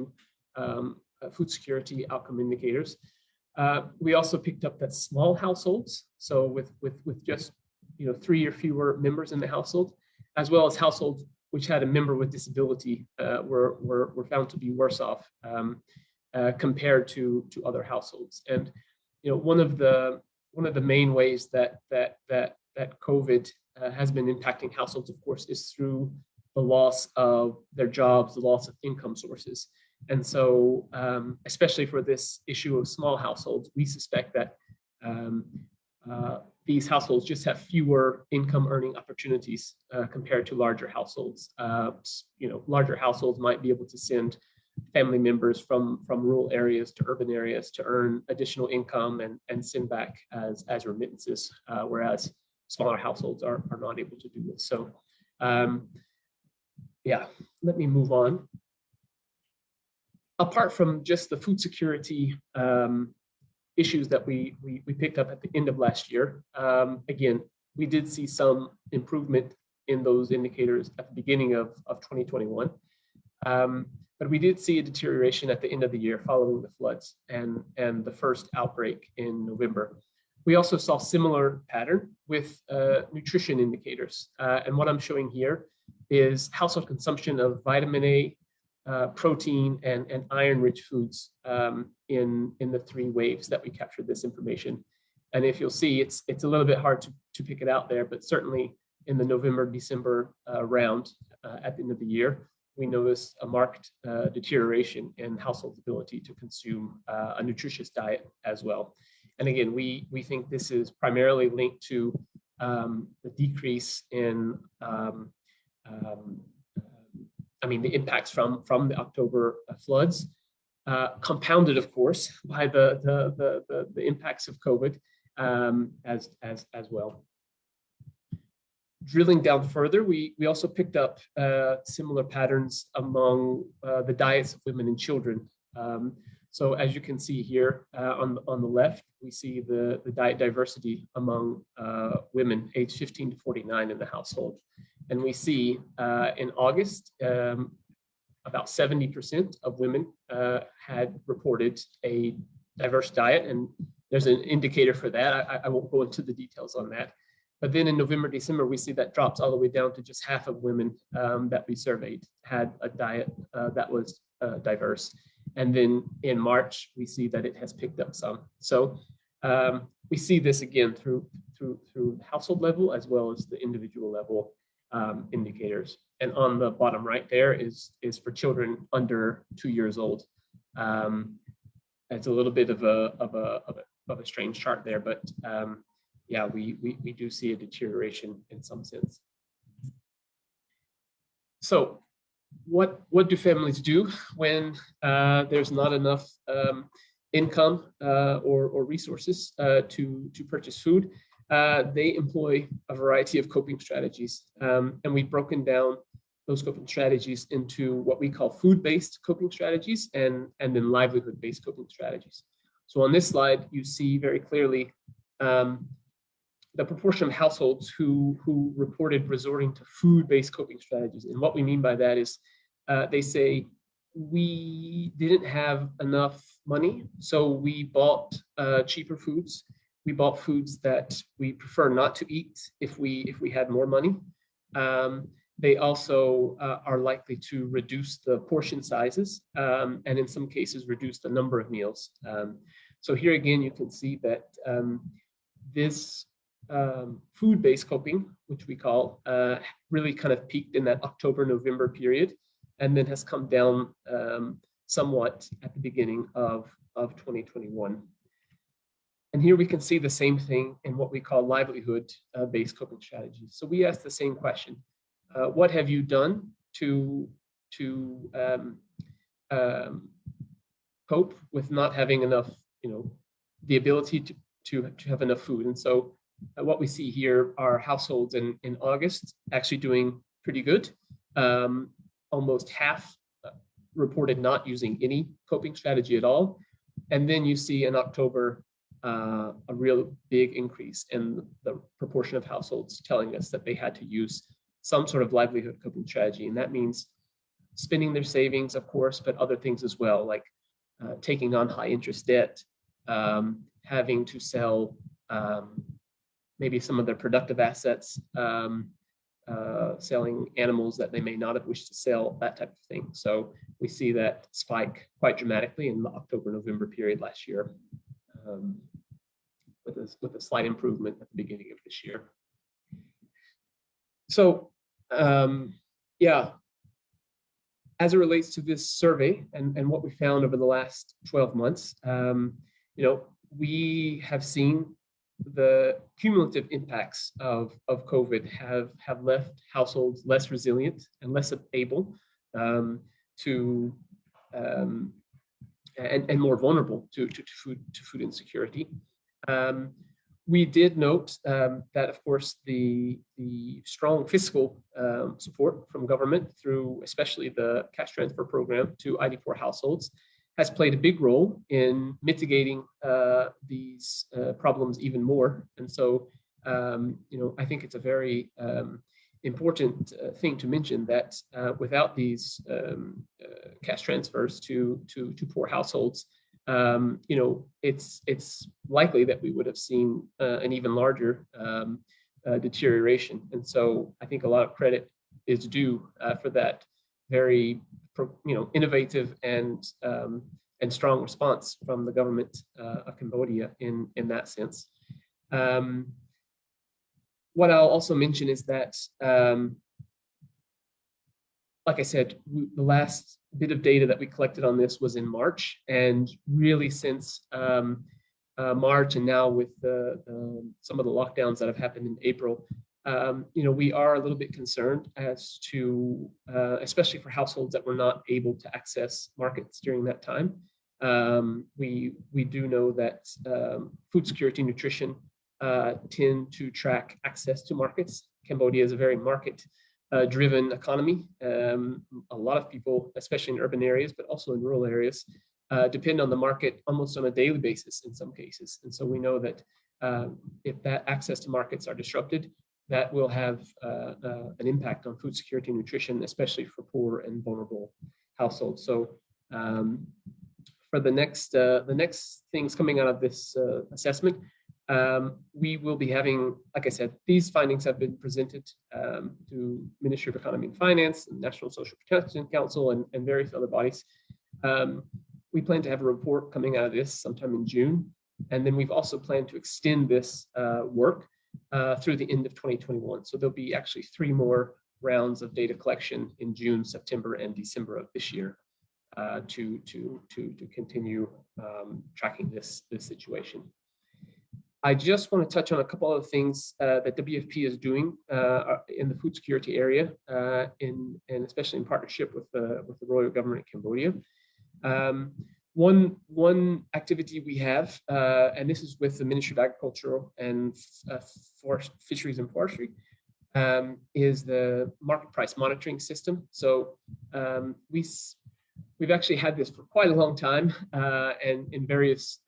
food security outcome indicators. We also picked up that small households, so with just 3 or fewer members in the household, as well as households which had a member with disability, were found to be worse off compared to other households. And one of the main ways that COVID has been impacting households, of course, is through the loss of their jobs, the loss of income sources. And so, especially for this issue of small households, we suspect that these households just have fewer income earning opportunities compared to larger households. Larger households might be able to send family members from rural areas to urban areas to earn additional income and send back as remittances, whereas smaller households are not able to do this. So, yeah, let me move on. Apart from just the food security issues that we picked up at the end of last year, again, we did see some improvement in those indicators at the beginning of 2021. But we did see a deterioration at the end of the year following the floods and the first outbreak in November. We also saw similar pattern with nutrition indicators. And what I'm showing here is household consumption of vitamin A, protein, and iron-rich foods in the 3 waves that we captured this information. And if you'll see, it's a little bit hard to pick it out there, but certainly in the November-December round at the end of the year, we noticed a marked deterioration in households' ability to consume a nutritious diet as well. And again, we think this is primarily linked to the decrease in the impacts from the October floods, compounded, of course, by the impacts of COVID as well. Drilling down further, we also picked up similar patterns among the diets of women and children. So as you can see here on the left, we see the diet diversity among women aged 15 to 49 in the household. And we see in August, about 70% of women had reported a diverse diet. And there's an indicator for that. I won't go into the details on that. But then in November, December, we see that drops all the way down to just half of women that we surveyed had a diet that was diverse. And then in March, we see that it has picked up some. So we see this again through household level as well as the individual level indicators. And on the bottom right there is for children under 2 years old. It's a little bit of a strange chart there, but yeah, we do see a deterioration in some sense. So what do families do when there's not enough income or resources to purchase food? They employ a variety of coping strategies, and we've broken down those coping strategies into what we call food-based coping strategies and then livelihood-based coping strategies. So on this slide, you see very clearly the proportion of households who reported resorting to food-based coping strategies. And what we mean by that is they say, we didn't have enough money, so we bought cheaper foods. We bought foods that we prefer not to eat if we had more money. They also are likely to reduce the portion sizes and in some cases reduce the number of meals. So here again, you can see that this food-based coping, which we call, really kind of peaked in that October-November period and then has come down somewhat at the beginning of 2021. And here we can see the same thing in what we call livelihood-based coping strategies. So we ask the same question. What have you done to cope with not having enough, the ability to have enough food? And so what we see here are households in August actually doing pretty good. Almost half reported not using any coping strategy at all. And then you see in October a real big increase in the proportion of households telling us that they had to use some sort of livelihood coping strategy. And that means spending their savings, of course, but other things as well, like taking on high interest debt, having to sell maybe some of their productive assets, selling animals that they may not have wished to sell, that type of thing. So we see that spike quite dramatically in the October-November period last year, with a slight improvement at the beginning of this year. So yeah, as it relates to this survey and what we found over the last 12 months, we have seen the cumulative impacts of COVID have left households less resilient and less able to and more vulnerable to food insecurity. We did note that, of course, the strong fiscal support from government through especially the cash transfer program to ID4 households has played a big role in mitigating these problems even more. And so, I think it's a very important thing to mention that without these cash transfers to poor households, it's likely that we would have seen an even larger deterioration. And so I think a lot of credit is due for that very innovative and strong response from the government of Cambodia in that sense. What I'll also mention is that, like I said, the last bit of data that we collected on this was in March, and really since March and now with some of the lockdowns that have happened in April, we are a little bit concerned as to, especially for households that were not able to access markets during that time. We do know that food security nutrition tend to track access to markets. Cambodia is a very market-driven economy. A lot of people, especially in urban areas, but also in rural areas, depend on the market almost on a daily basis in some cases. And so we know that if that access to markets are disrupted, that will have an impact on food security and nutrition, especially for poor and vulnerable households. So for the next things coming out of this assessment, we will be having, like I said, these findings have been presented to Ministry of Economy and Finance, and National Social Protection Council, and various other bodies. We plan to have a report coming out of this sometime in June. And then we've also planned to extend this work through the end of 2021. So there'll be actually 3 more rounds of data collection in June, September, and December of this year to continue tracking this situation. I just want to touch on a couple of things that WFP is doing in the food security area, and especially in partnership with the Royal Government of Cambodia. One activity we have, and this is with the Ministry of Agriculture and Fisheries and Forestry, is the market price monitoring system. So we've actually had this for quite a long time, and in various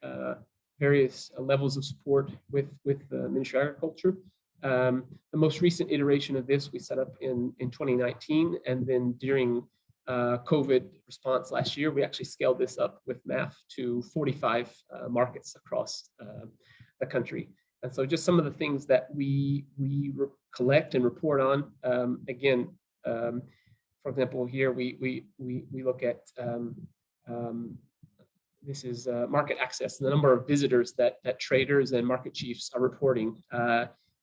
levels of support with the Ministry of Agriculture. The most recent iteration of this we set up in 2019, and then during COVID response last year, we actually scaled this up with MAF to 45 markets across the country. And so just some of the things that we collect and report on, again, for example, here we look at this is market access, the number of visitors that traders and market chiefs are reporting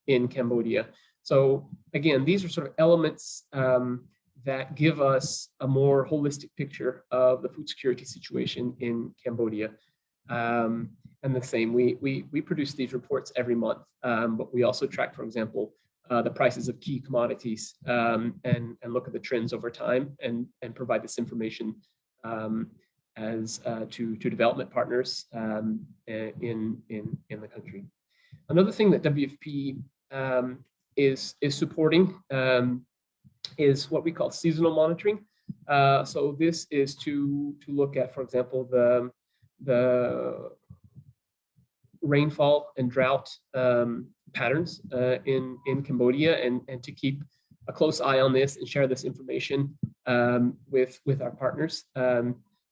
in Cambodia. So again, these are sort of elements that give us a more holistic picture of the food security situation in Cambodia. And the same, we produce these reports every month, but we also track, for example, the prices of key commodities and look at the trends over time and provide this information as to development partners in the country. Another thing that WFP is supporting is what we call seasonal monitoring. So this is to look at, for example, the rainfall and drought patterns in Cambodia, and to keep a close eye on this and share this information with our partners.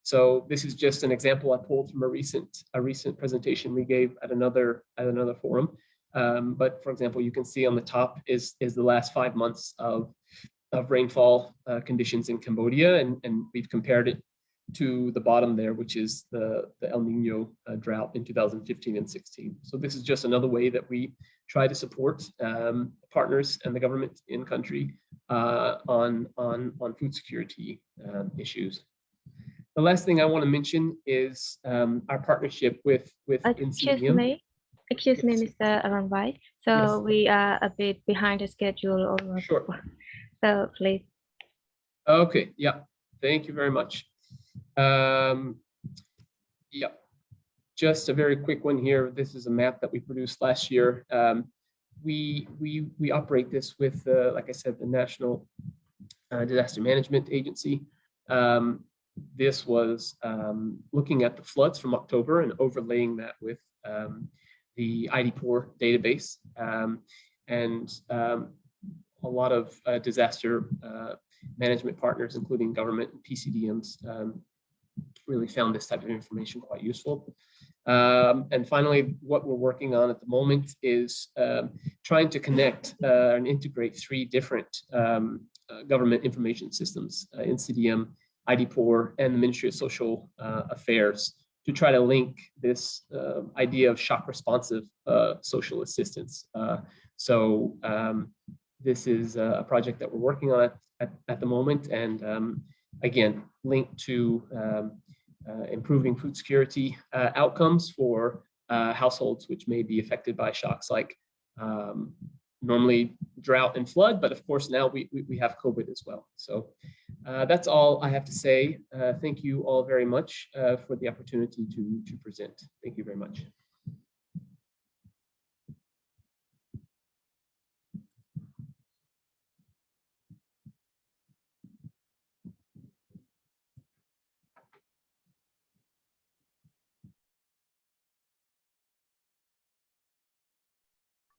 So this is just an example I pulled from a recent presentation we gave at another forum. But for example, you can see on the top is the last 5 months of rainfall conditions in Cambodia, and we've compared it to the bottom there, which is the El Nino drought in 2015 and 16. So this is just another way that we try to support partners and the government in country on food security issues. The last thing I want to mention is our partnership with NCDM. Excuse me, Mr. Aranwai. So Yes. we are a bit behind the schedule. Sure. So please. Okay. Yeah. Thank you very much. Yeah. Just a very quick one here. This is a map that we produced last year. We operate this with, like I said, the National Disaster Management Agency. This was looking at the floods from October and overlaying that with the IDPOR database, and a lot of disaster management partners, including government and PCDMs, really found this type of information quite useful. And finally, what we're working on at the moment is trying to connect and integrate 3 different government information systems, NCDM, IDPOR, and the Ministry of Social Affairs, to try to link this idea of shock responsive social assistance. So this is a project that we're working on at the moment, and again, linked to improving food security outcomes for households which may be affected by shocks like normally drought and flood, but of course now we have COVID as well. So that's all I have to say. Thank you all very much for the opportunity to present. Thank you very much.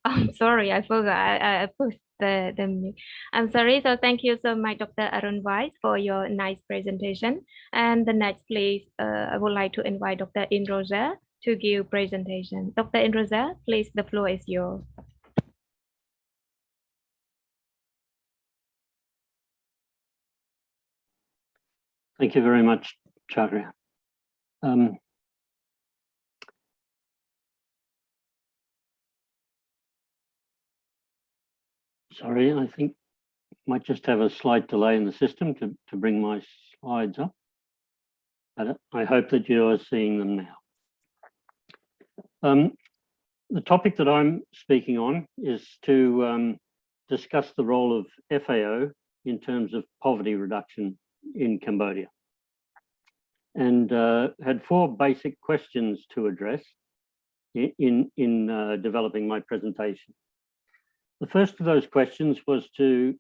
I'm sorry, I forgot. I pushed the mute. I'm sorry. So thank you so much, Dr. Aranwai, for your nice presentation. And the next, please, I would like to invite Dr. Indroza to give presentation. Dr. Indroza, please, the floor is yours. Thank you very much, Chaudhry. Sorry, I think might just have a slight delay in the system to bring my slides up. But I hope that you are seeing them now. The topic that I'm speaking on is to discuss the role of FAO in terms of poverty reduction in Cambodia, and had 4 basic questions to address in developing my presentation. The first of those questions was to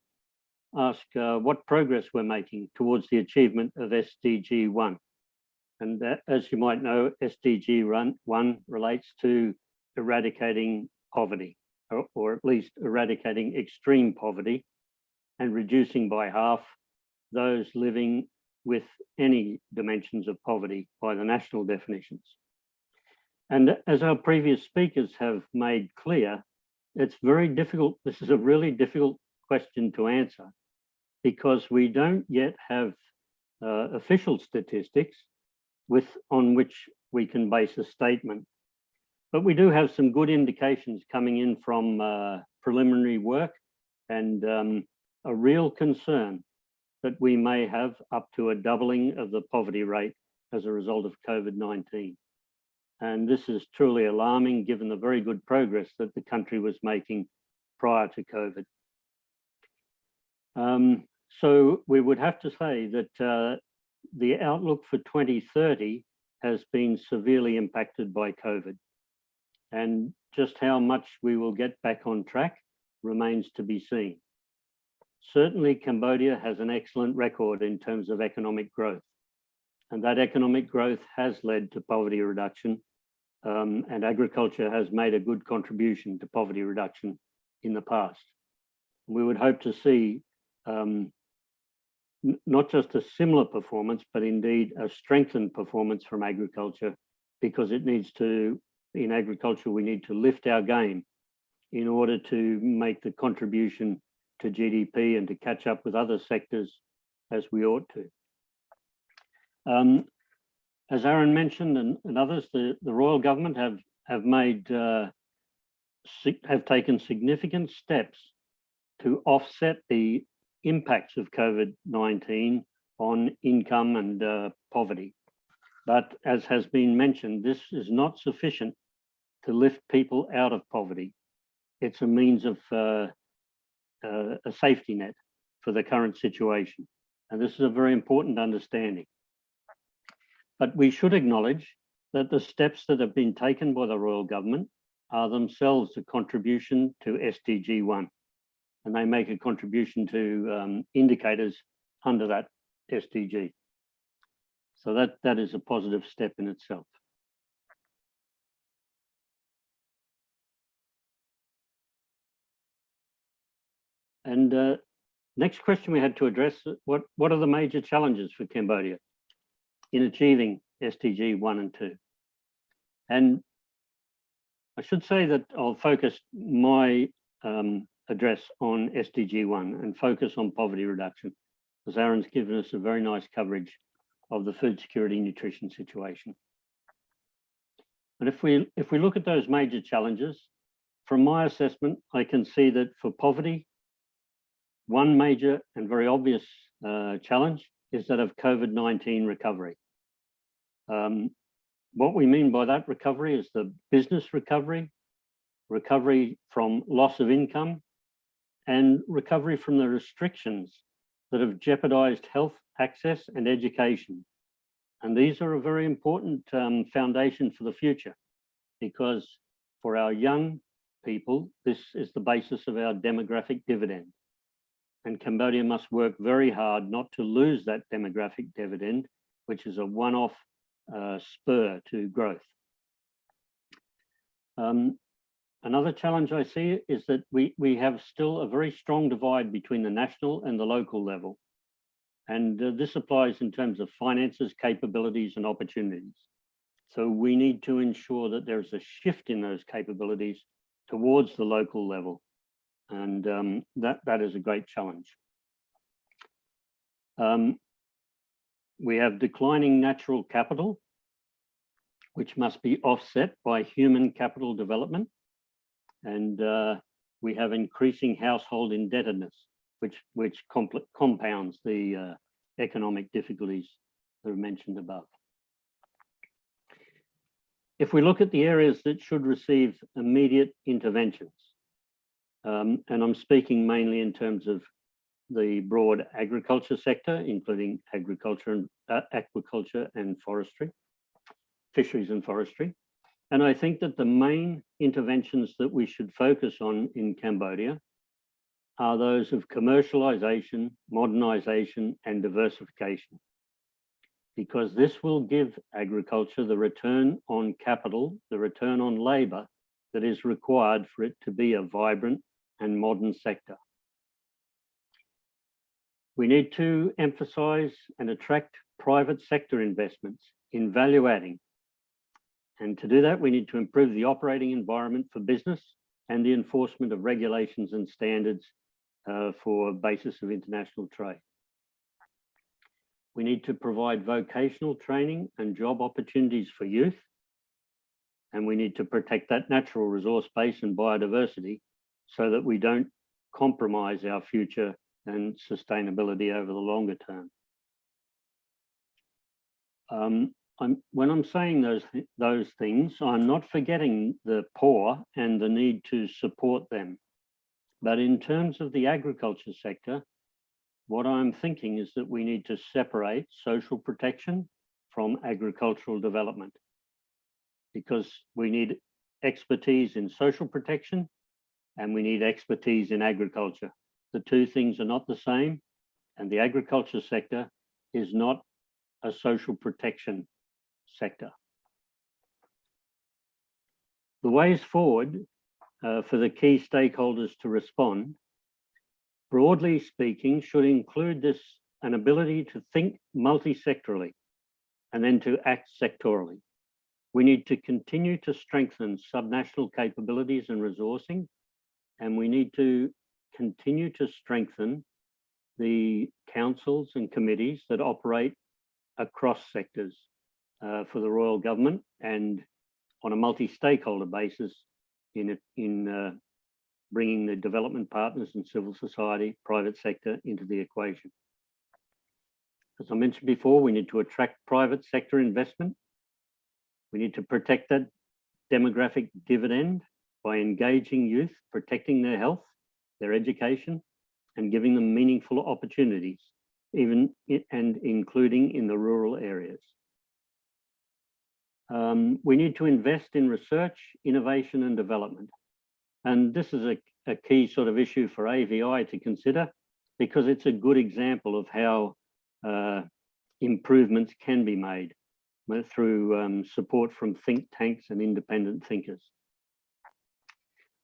ask what progress we're making towards the achievement of SDG 1. And that, as you might know, SDG 1 relates to eradicating poverty, or at least eradicating extreme poverty, and reducing by half those living with any dimensions of poverty by the national definitions. And as our previous speakers have made clear, it's very difficult. This is a really difficult question to answer because we don't yet have official statistics on which we can base a statement. But we do have some good indications coming in from preliminary work and a real concern that we may have up to a doubling of the poverty rate as a result of COVID-19. And this is truly alarming given the very good progress that the country was making prior to COVID. So we would have to say that the outlook for 2030 has been severely impacted by COVID. And just how much we will get back on track remains to be seen. certainly Cambodia has an excellent record in terms of economic growth. And that economic growth has led to poverty reduction, and agriculture has made a good contribution to poverty reduction in the past. We would hope to see not just a similar performance, but indeed a strengthened performance from agriculture, because it needs to, in agriculture, we need to lift our game in order to make the contribution to GDP and to catch up with other sectors as we ought to. As Aaron mentioned and others, the royal government have taken significant steps to offset the impacts of COVID-19 on income and poverty. But as has been mentioned, this is not sufficient to lift people out of poverty. It's a means of a safety net for the current situation. And this is a very important understanding. But we should acknowledge that the steps that have been taken by the royal government are themselves a contribution to SDG1. And they make a contribution to indicators under that SDG. So that is a positive step in itself. And next question we had to address, what are the major challenges for Cambodia in achieving SDG 1 and 2? And I should say that I'll focus my address on SDG 1 and focus on poverty reduction, because Aaron's given us a very nice coverage of the food security nutrition situation. But if we look at those major challenges, from my assessment, I can see that for poverty, one major and very obvious challenge is that of COVID-19 recovery. What we mean by that recovery is the business recovery, recovery from loss of income, and recovery from the restrictions that have jeopardized health access and education. And these are a very important foundation for the future, because for our young people, this is the basis of our demographic dividend. And Cambodia must work very hard not to lose that demographic dividend, which is a one-off spur to growth. Another challenge I see is that we have still a very strong divide between the national and the local level. And this applies in terms of finances, capabilities, and opportunities. So we need to ensure that there's a shift in those capabilities towards the local level. And that is a great challenge. We have declining natural capital, which must be offset by human capital development. And we have increasing household indebtedness, which compounds the economic difficulties that are mentioned above. If we look at the areas that should receive immediate interventions, and I'm speaking mainly in terms of the broad agriculture sector, including agriculture and aquaculture and forestry, fisheries and forestry. And I think that the main interventions that we should focus on in Cambodia are those of commercialization, modernization, and diversification, because this will give agriculture the return on capital, the return on labor that is required for it to be a vibrant and modern sector. We need to emphasize and attract private sector investments in value adding. And to do that, we need to improve the operating environment for business and the enforcement of regulations and standards for basis of international trade. We need to provide vocational training and job opportunities for youth. And we need to protect that natural resource base and biodiversity so that we don't compromise our future and sustainability over the longer term. When I'm saying those things, I'm not forgetting the poor and the need to support them. But in terms of the agriculture sector, what I'm thinking is that we need to separate social protection from agricultural development, because we need expertise in social protection and we need expertise in agriculture. the two things are not the same, and the agriculture sector is not a social protection sector. The ways forward for the key stakeholders to respond, broadly speaking, should include an ability to think multi-sectorally and then to act sectorally. We need to continue to strengthen subnational capabilities and resourcing, and we need to continue to strengthen the councils and committees that operate across sectors for the royal government and on a multi-stakeholder basis in bringing the development partners and civil society, private sector into the equation. As I mentioned before, we need to attract private sector investment. We need to protect that demographic dividend by engaging youth, protecting their health, their education, and giving them meaningful opportunities, even and including in the rural areas. We need to invest in research, innovation, and development. And this is a key sort of issue for AVI to consider, because it's a good example of how improvements can be made through support from think tanks and independent thinkers.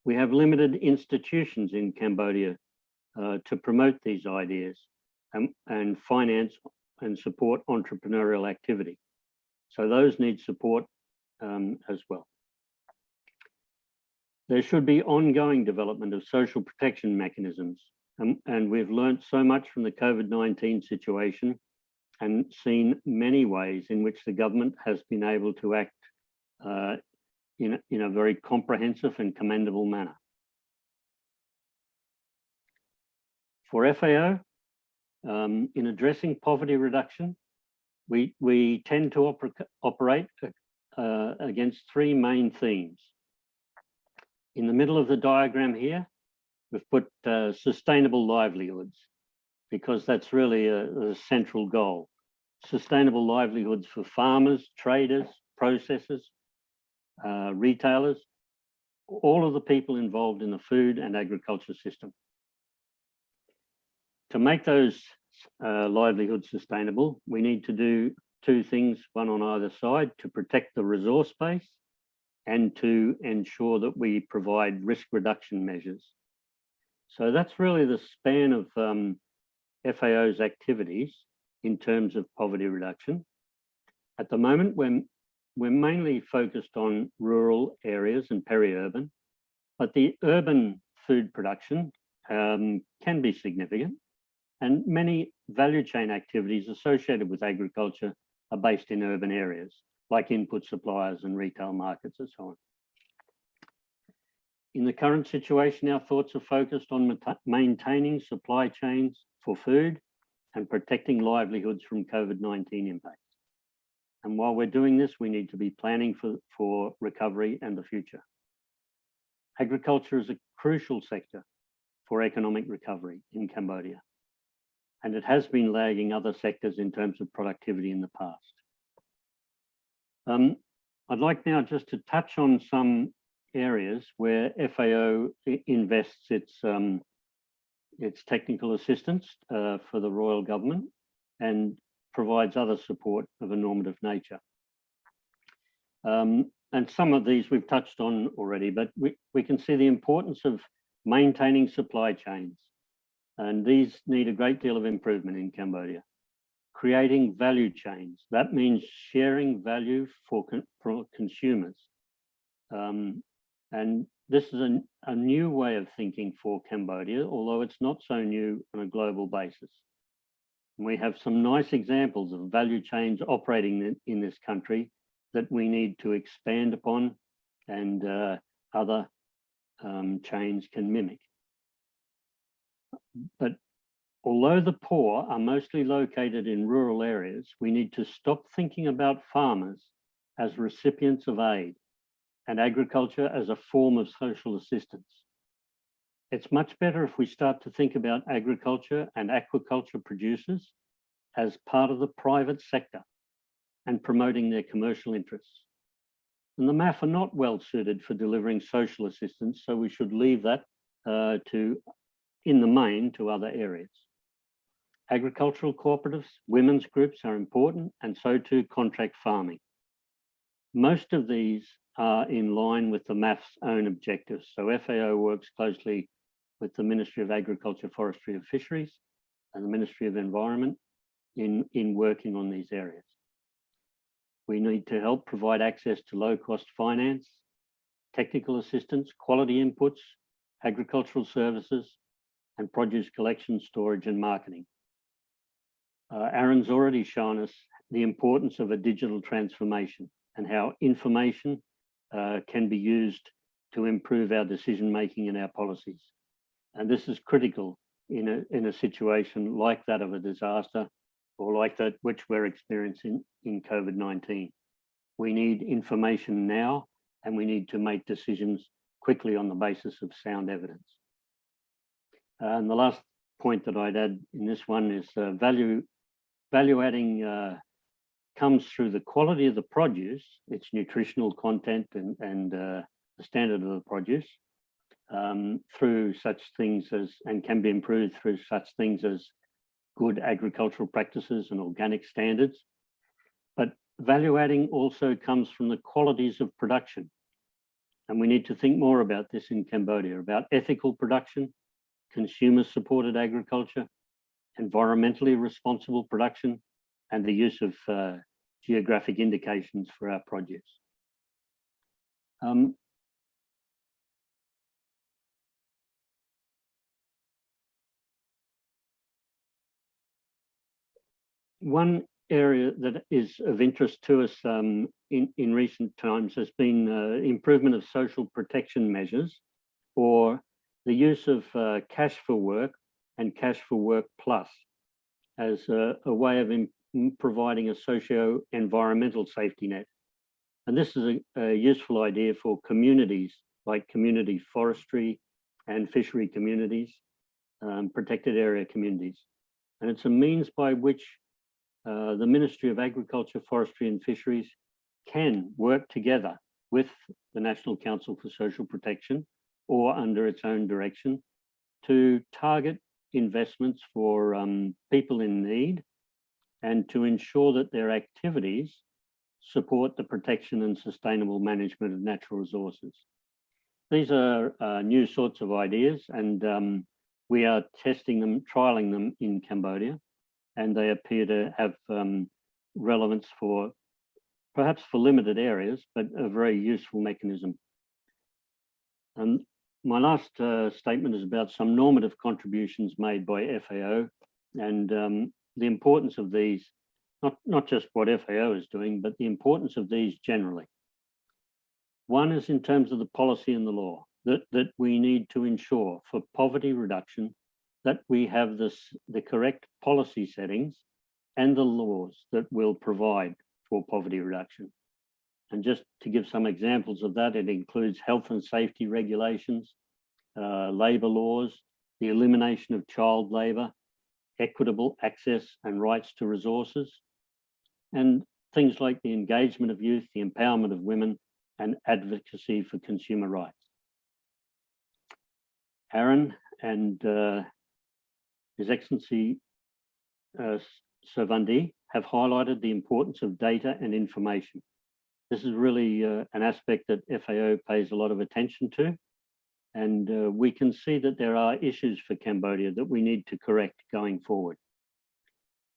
We have limited institutions in Cambodia to promote these ideas and finance and support entrepreneurial activity. So those need support as well. There should be ongoing development of social protection mechanisms. And we've learned so much from the COVID-19 situation and seen many ways in which the government has been able to act in a very comprehensive and commendable manner. For FAO, in addressing poverty reduction, we tend to operate against three main themes. In the middle of the diagram here, we've put sustainable livelihoods, because that's really a central goal. Sustainable livelihoods for farmers, traders, processors, retailers, all of the people involved in the food and agriculture system. To make those livelihoods sustainable, we need to do two things, one on either side, to protect the resource base and to ensure that we provide risk reduction measures. So that's really the span of FAO's activities in terms of poverty reduction. At the moment, we're mainly focused on rural areas and peri-urban, but the urban food production can be significant, and many value chain activities associated with agriculture are based in urban areas, like input suppliers and retail markets and so on. In the current situation, our thoughts are focused on maintaining supply chains for food and protecting livelihoods from COVID-19 impacts. And while we're doing this, we need to be planning for recovery and the future. Agriculture is a crucial sector for economic recovery in Cambodia, and it has been lagging other sectors in terms of productivity in the past. I'd like now just to touch on some areas where FAO invests its technical assistance for the royal government and provides other support of a normative nature. And some of these we've touched on already, but we can see the importance of maintaining supply chains. And these need a great deal of improvement in Cambodia. Creating value chains, that means sharing value for consumers. And this is a new way of thinking for Cambodia, although it's not so new on a global basis. And we have some nice examples of value chains operating in this country that we need to expand upon, and other chains can mimic. But although the poor are mostly located in rural areas, we need to stop thinking about farmers as recipients of aid and agriculture as a form of social assistance. It's much better if we start to think about agriculture and aquaculture producers as part of the private sector and promoting their commercial interests. And the MAF are not well suited for delivering social assistance, so we should leave that to in the main to other areas. Agricultural cooperatives, women's groups are important, and so too contract farming. Most of these are in line with the MAF's own objectives. So FAO works closely with the Ministry of Agriculture, Forestry and Fisheries and the Ministry of Environment in working on these areas. We need to help provide access to low-cost finance, technical assistance, quality inputs, agricultural services, and produce collection, storage, and marketing. Aaron's already shown us the importance of a digital transformation and how information can be used to improve our decision-making and our policies. And this is critical in a situation like that of a disaster or like that which we're experiencing in COVID-19. We need information now, and we need to make decisions quickly on the basis of sound evidence. And the last point that I'd add in this one is value adding comes through the quality of the produce, its nutritional content and the standard of the produce, through such things as, and can be improved through such things as good agricultural practices and organic standards. But value adding also comes from the qualities of production. And we need to think more about this in Cambodia, about ethical production, consumer supported agriculture, environmentally responsible production, and the use of geographic indications for our produce. One area that is of interest to us in recent times has been improvement of social protection measures, or the use of cash for work and cash for work plus as a way of providing a socio-environmental safety net. And this is a useful idea for communities like community forestry and fishery communities, protected area communities. And it's a means by which the Ministry of Agriculture, Forestry and Fisheries can work together with the National Council for Social Protection or under its own direction to target investments for people in need and to ensure that their activities support the protection and sustainable management of natural resources. These are new sorts of ideas, and we are testing them, trialing them in Cambodia, and they appear to have relevance for perhaps for limited areas, but a very useful mechanism. And my last statement is about some normative contributions made by FAO and the importance of these, not just what FAO is doing, but the importance of these generally. One is in terms of the policy and the law, that we need to ensure for poverty reduction that we have the correct policy settings and the laws that will provide for poverty reduction. And just to give some examples of that, it includes health and safety regulations, labour laws, the elimination of child labour, equitable access and rights to resources, and things like the engagement of youth, the empowerment of women, and advocacy for consumer rights. Aaron and His Excellency Sovandi have highlighted the importance of data and information. This is really an aspect that FAO pays a lot of attention to, and we can see that there are issues for Cambodia that we need to correct going forward.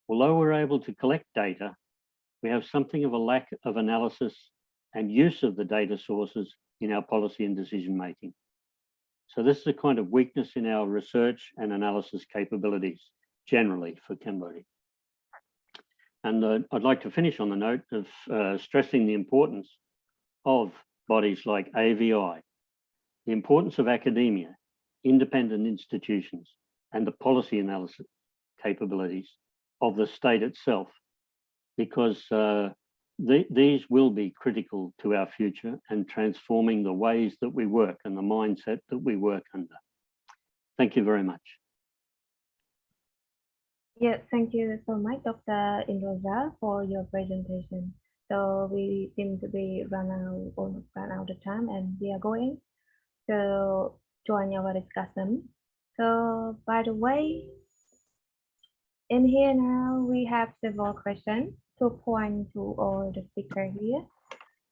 Although we're able to collect data, we have something of a lack of analysis and use of the data sources in our policy and decision making. So this is a kind of weakness in our research and analysis capabilities generally for Cambodia. And I'd like to finish on the note of stressing the importance of bodies like AVI, the importance of academia, independent institutions, and the policy analysis capabilities of the state itself, because these will be critical to our future and transforming the ways that we work and the mindset that we work under. Thank you very much. Yeah, thank you so much, Dr. Indroja, for your presentation. So we seem to be almost run out of time, and we are going to join our discussion. So by the way, in here now we have several questions to point to all the speakers here.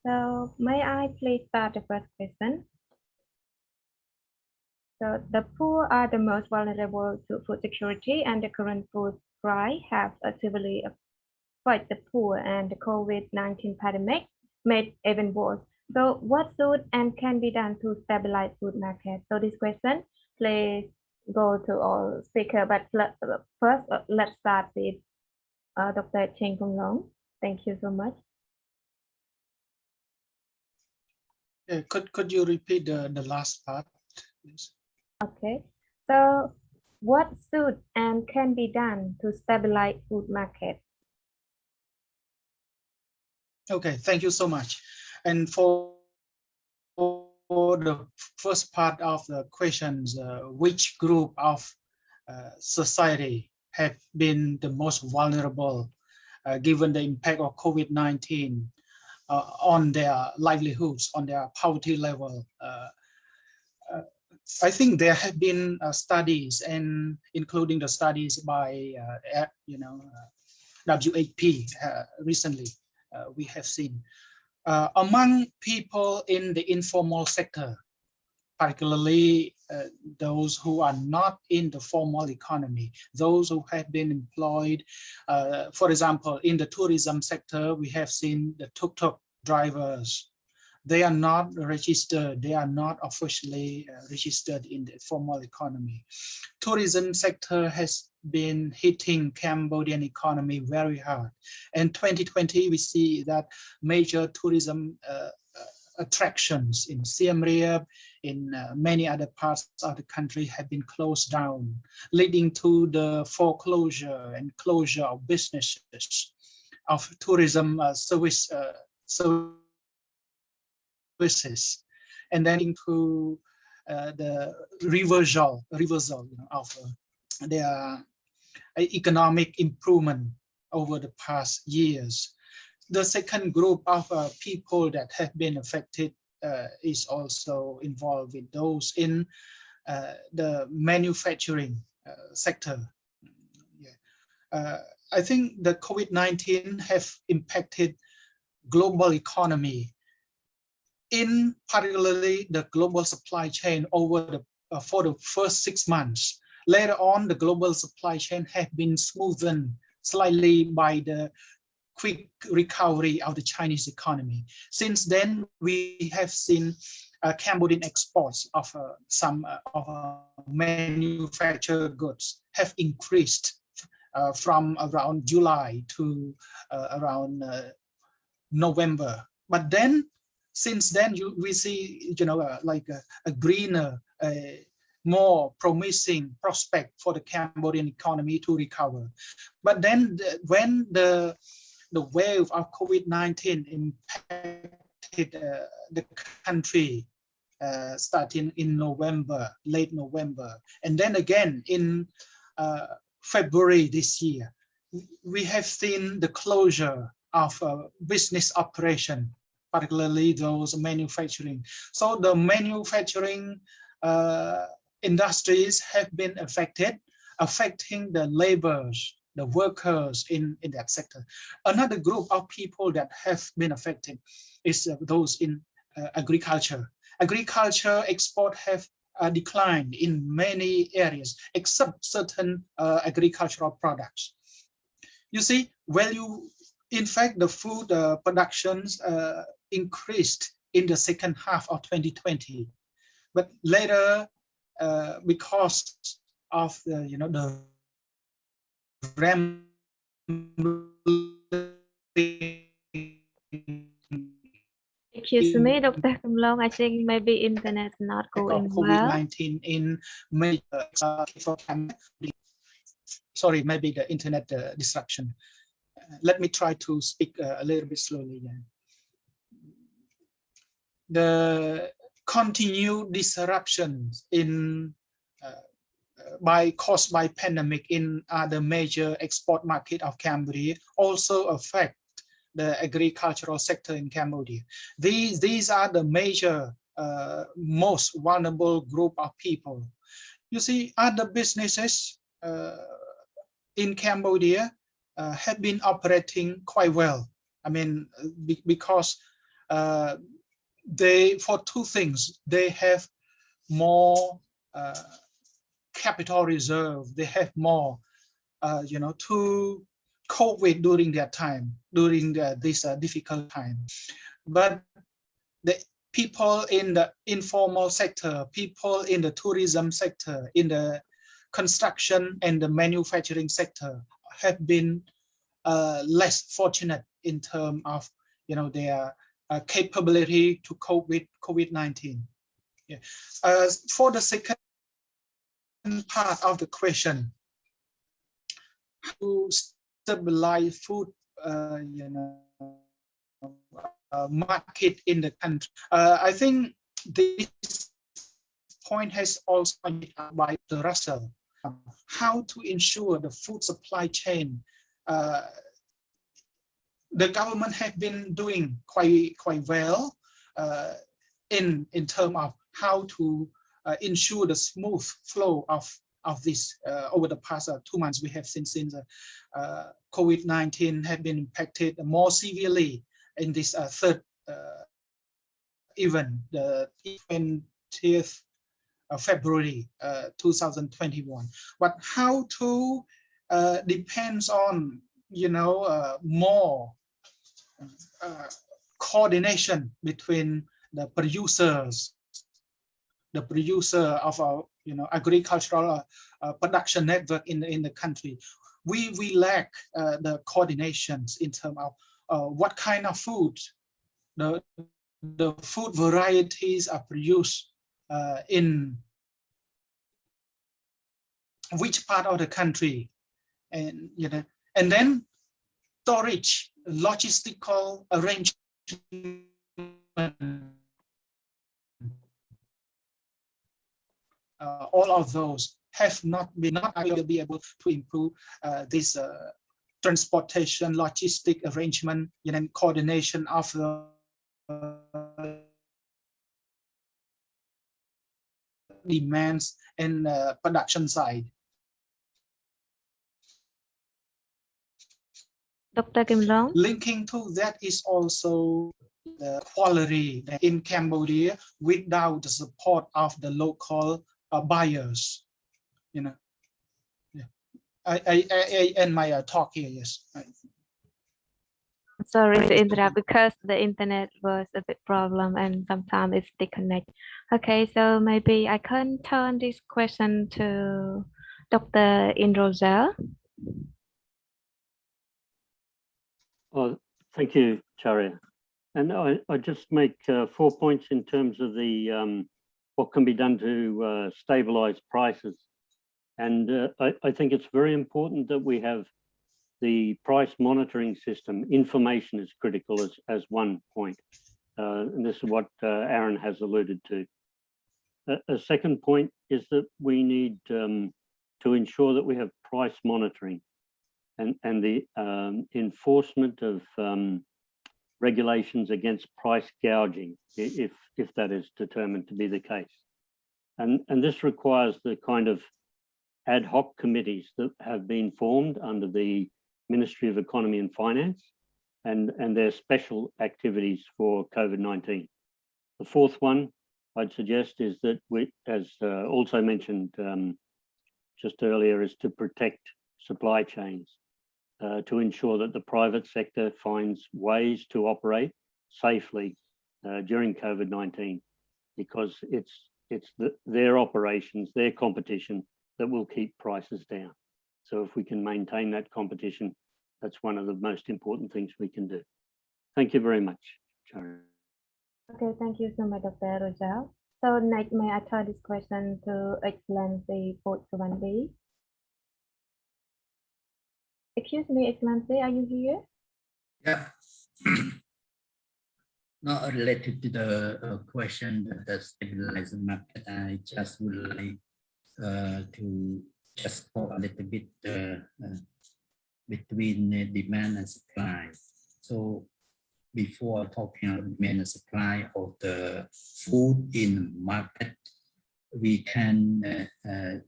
So may I please start the first question? So the poor are the most vulnerable to food security, and the current food price have severely affected the poor, and the COVID-19 pandemic made even worse. So what should and can be done to stabilize food market? So this question, please go to all speaker, but first let's start with Dr. Cheng Kong Long. Thank you so much. Could you repeat the last part, please? Okay, so what should and can be done to stabilize food market? Okay, thank you so much. And for the first part of the questions, which group of society have been the most vulnerable given the impact of COVID-19 on their livelihoods, on their poverty level? I think there have been studies, and including the studies by WHP recently. We have seen among people in the informal sector, particularly those who are not in the formal economy, those who have been employed, for example, in the tourism sector, we have seen the tuk-tuk drivers. They are not registered, they are not officially registered in the formal economy. Tourism sector has been hitting Cambodian economy very hard. In 2020, we see that major tourism attractions in Siem Reap, in many other parts of the country have been closed down, leading to the foreclosure and closure of businesses, of tourism services, and then into the reversal of their economic improvement over the past years. The second group of people that have been affected is also involved with those in the manufacturing sector. I think the COVID-19 have impacted global economy, in particularly the global supply chain over the for the first 6 months. Later on, the global supply chain have been smoothened slightly by the quick recovery of the Chinese economy. Since then, we have seen Cambodian exports of some manufactured goods have increased from around July to around November. But then, since then, we see, like a greener, more promising prospect for the Cambodian economy to recover. But then, when the wave of COVID-19 impacted the country, starting in November, late November, and then again in February this year, we have seen the closure of business operation, particularly those manufacturing. So the manufacturing industries have been affected, affecting the laborers, the workers in that sector. Another group of people that have been affected is those in agriculture. Agriculture export have declined in many areas, except certain agricultural products. You see, in fact, the food productions increased in the second half of 2020, but later, because of the Excuse me, Dr. Kamlong, I think maybe internet not going well. COVID-19 in major sorry, maybe the internet disruption. Let me try to speak a little bit slowly. The continued disruptions in caused by pandemic in other major export market of Cambodia also affect the agricultural sector in Cambodia. These are the major most vulnerable group of people. you see, other businesses in Cambodia have been operating quite well. I mean, because for two things, they have more capital reserve. They have more, to cope with during their time, during this difficult time. But the people in the informal sector, people in the tourism sector, in the construction and the manufacturing sector have been less fortunate in terms of their capability to cope with COVID-19. Yeah. For the second part of the question, to stabilize food market in the country, I think this point has also been made by the Russell. How to ensure the food supply chain. The government have been doing quite well in terms of how to ensure the smooth flow of this over the past 2 months. We have seen since COVID-19 have been impacted more severely in this third event, the 20th of February 2021. But how to depends on more coordination between the producers, the producer of our agricultural production network in the country. We lack the coordinations in terms of what kind of food, the food varieties are produced in which part of the country, and then storage, logistical arrangement. All of those have not be able to improve this transportation, logistic arrangement, and coordination of the demands and production side. Dr. Kim Long. Linking to that is also the quality in Cambodia without the support of the local buyers. Yeah. I end my talk here. Yes. Sorry to interrupt because the internet was a bit problem and sometimes it's disconnect. Okay, so maybe I can turn this question to Dr. Indrozal. Oh, thank you, Charya. And I just make 4 points in terms of the what can be done to stabilize prices. And I think it's very important that we have the price monitoring system. Information is critical as one point. And this is what Aaron has alluded to. A second point is that we need to ensure that we have price monitoring and the enforcement of regulations against price gouging, if that is determined to be the case. And this requires the kind of ad hoc committees that have been formed under the Ministry of Economy and Finance and their special activities for COVID-19. The fourth one I'd suggest is that we, as also mentioned just earlier, is to protect supply chains, to ensure that the private sector finds ways to operate safely during COVID-19, because it's their operations, their competition that will keep prices down. So if we can maintain that competition, that's one of the most important things we can do. Thank you very much, Sharon. Okay, thank you so much, Dr. Rojal. So next, may I turn this question to Excellency Potsawandi. Excuse me, Excellency, are you here? Yeah. Not related to the question that the stabilizer market, I just would like to just talk a little bit between demand and supply. So before talking about demand and supply of the food in market, we can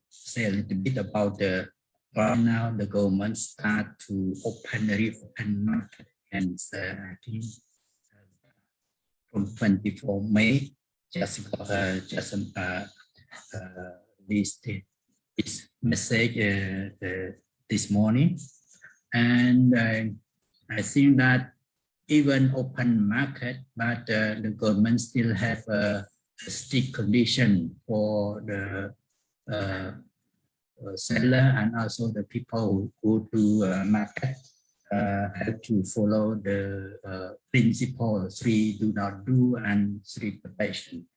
say a little bit about the right now the government start to reopen market, and I think from 24 May just released this message this morning, and I think that even open market, but the government still have a strict condition for the seller and also the people who go to market have to follow the principle 3 do not do and 3 protection.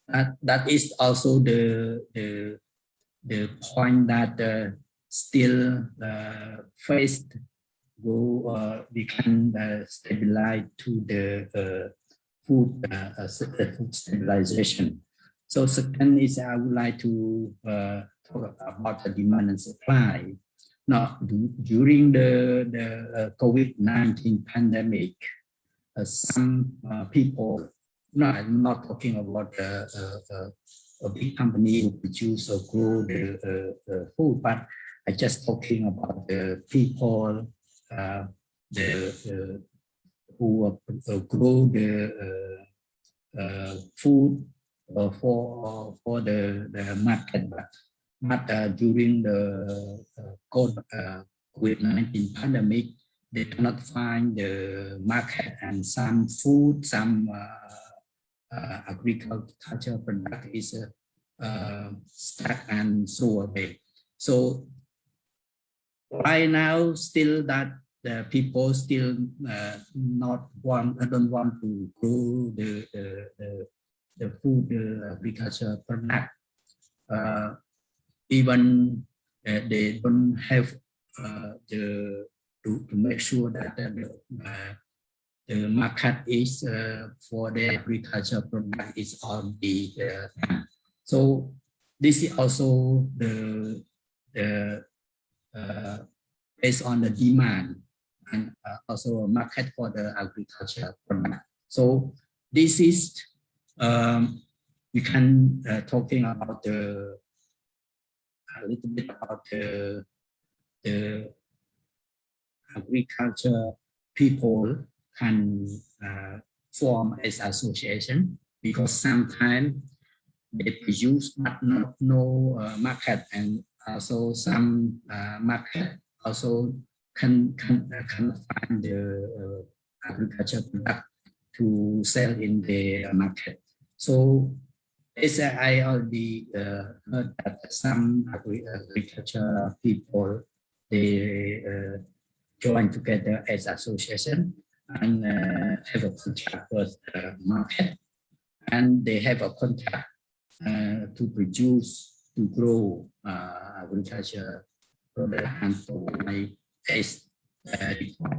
That is also the point that still faced we can stabilize to the food stabilization. So second is I would like to talk about the demand and supply. Now, during the COVID-19 pandemic, some people, no, I'm not talking about a big company who produce or grow the food, but I'm just talking about the people who grow the food for the market. But during the COVID-19 pandemic, they cannot find the market, and some food, some agricultural product is stuck and thrown away. So right now, still that the people still don't want to grow the food agriculture product. Even they don't have to make sure that the market is for the agriculture product is already done. So this is also the based on the demand and also a market for the agriculture product. So this is we can talking about a little bit about the agriculture people can form as association, because sometimes they produce but no market, and also some market also can find the agriculture product to sell in the market. So as I already heard that some agriculture people, they join together as association and have a contract with the market, and they have a contract to produce, to grow agriculture product and provide as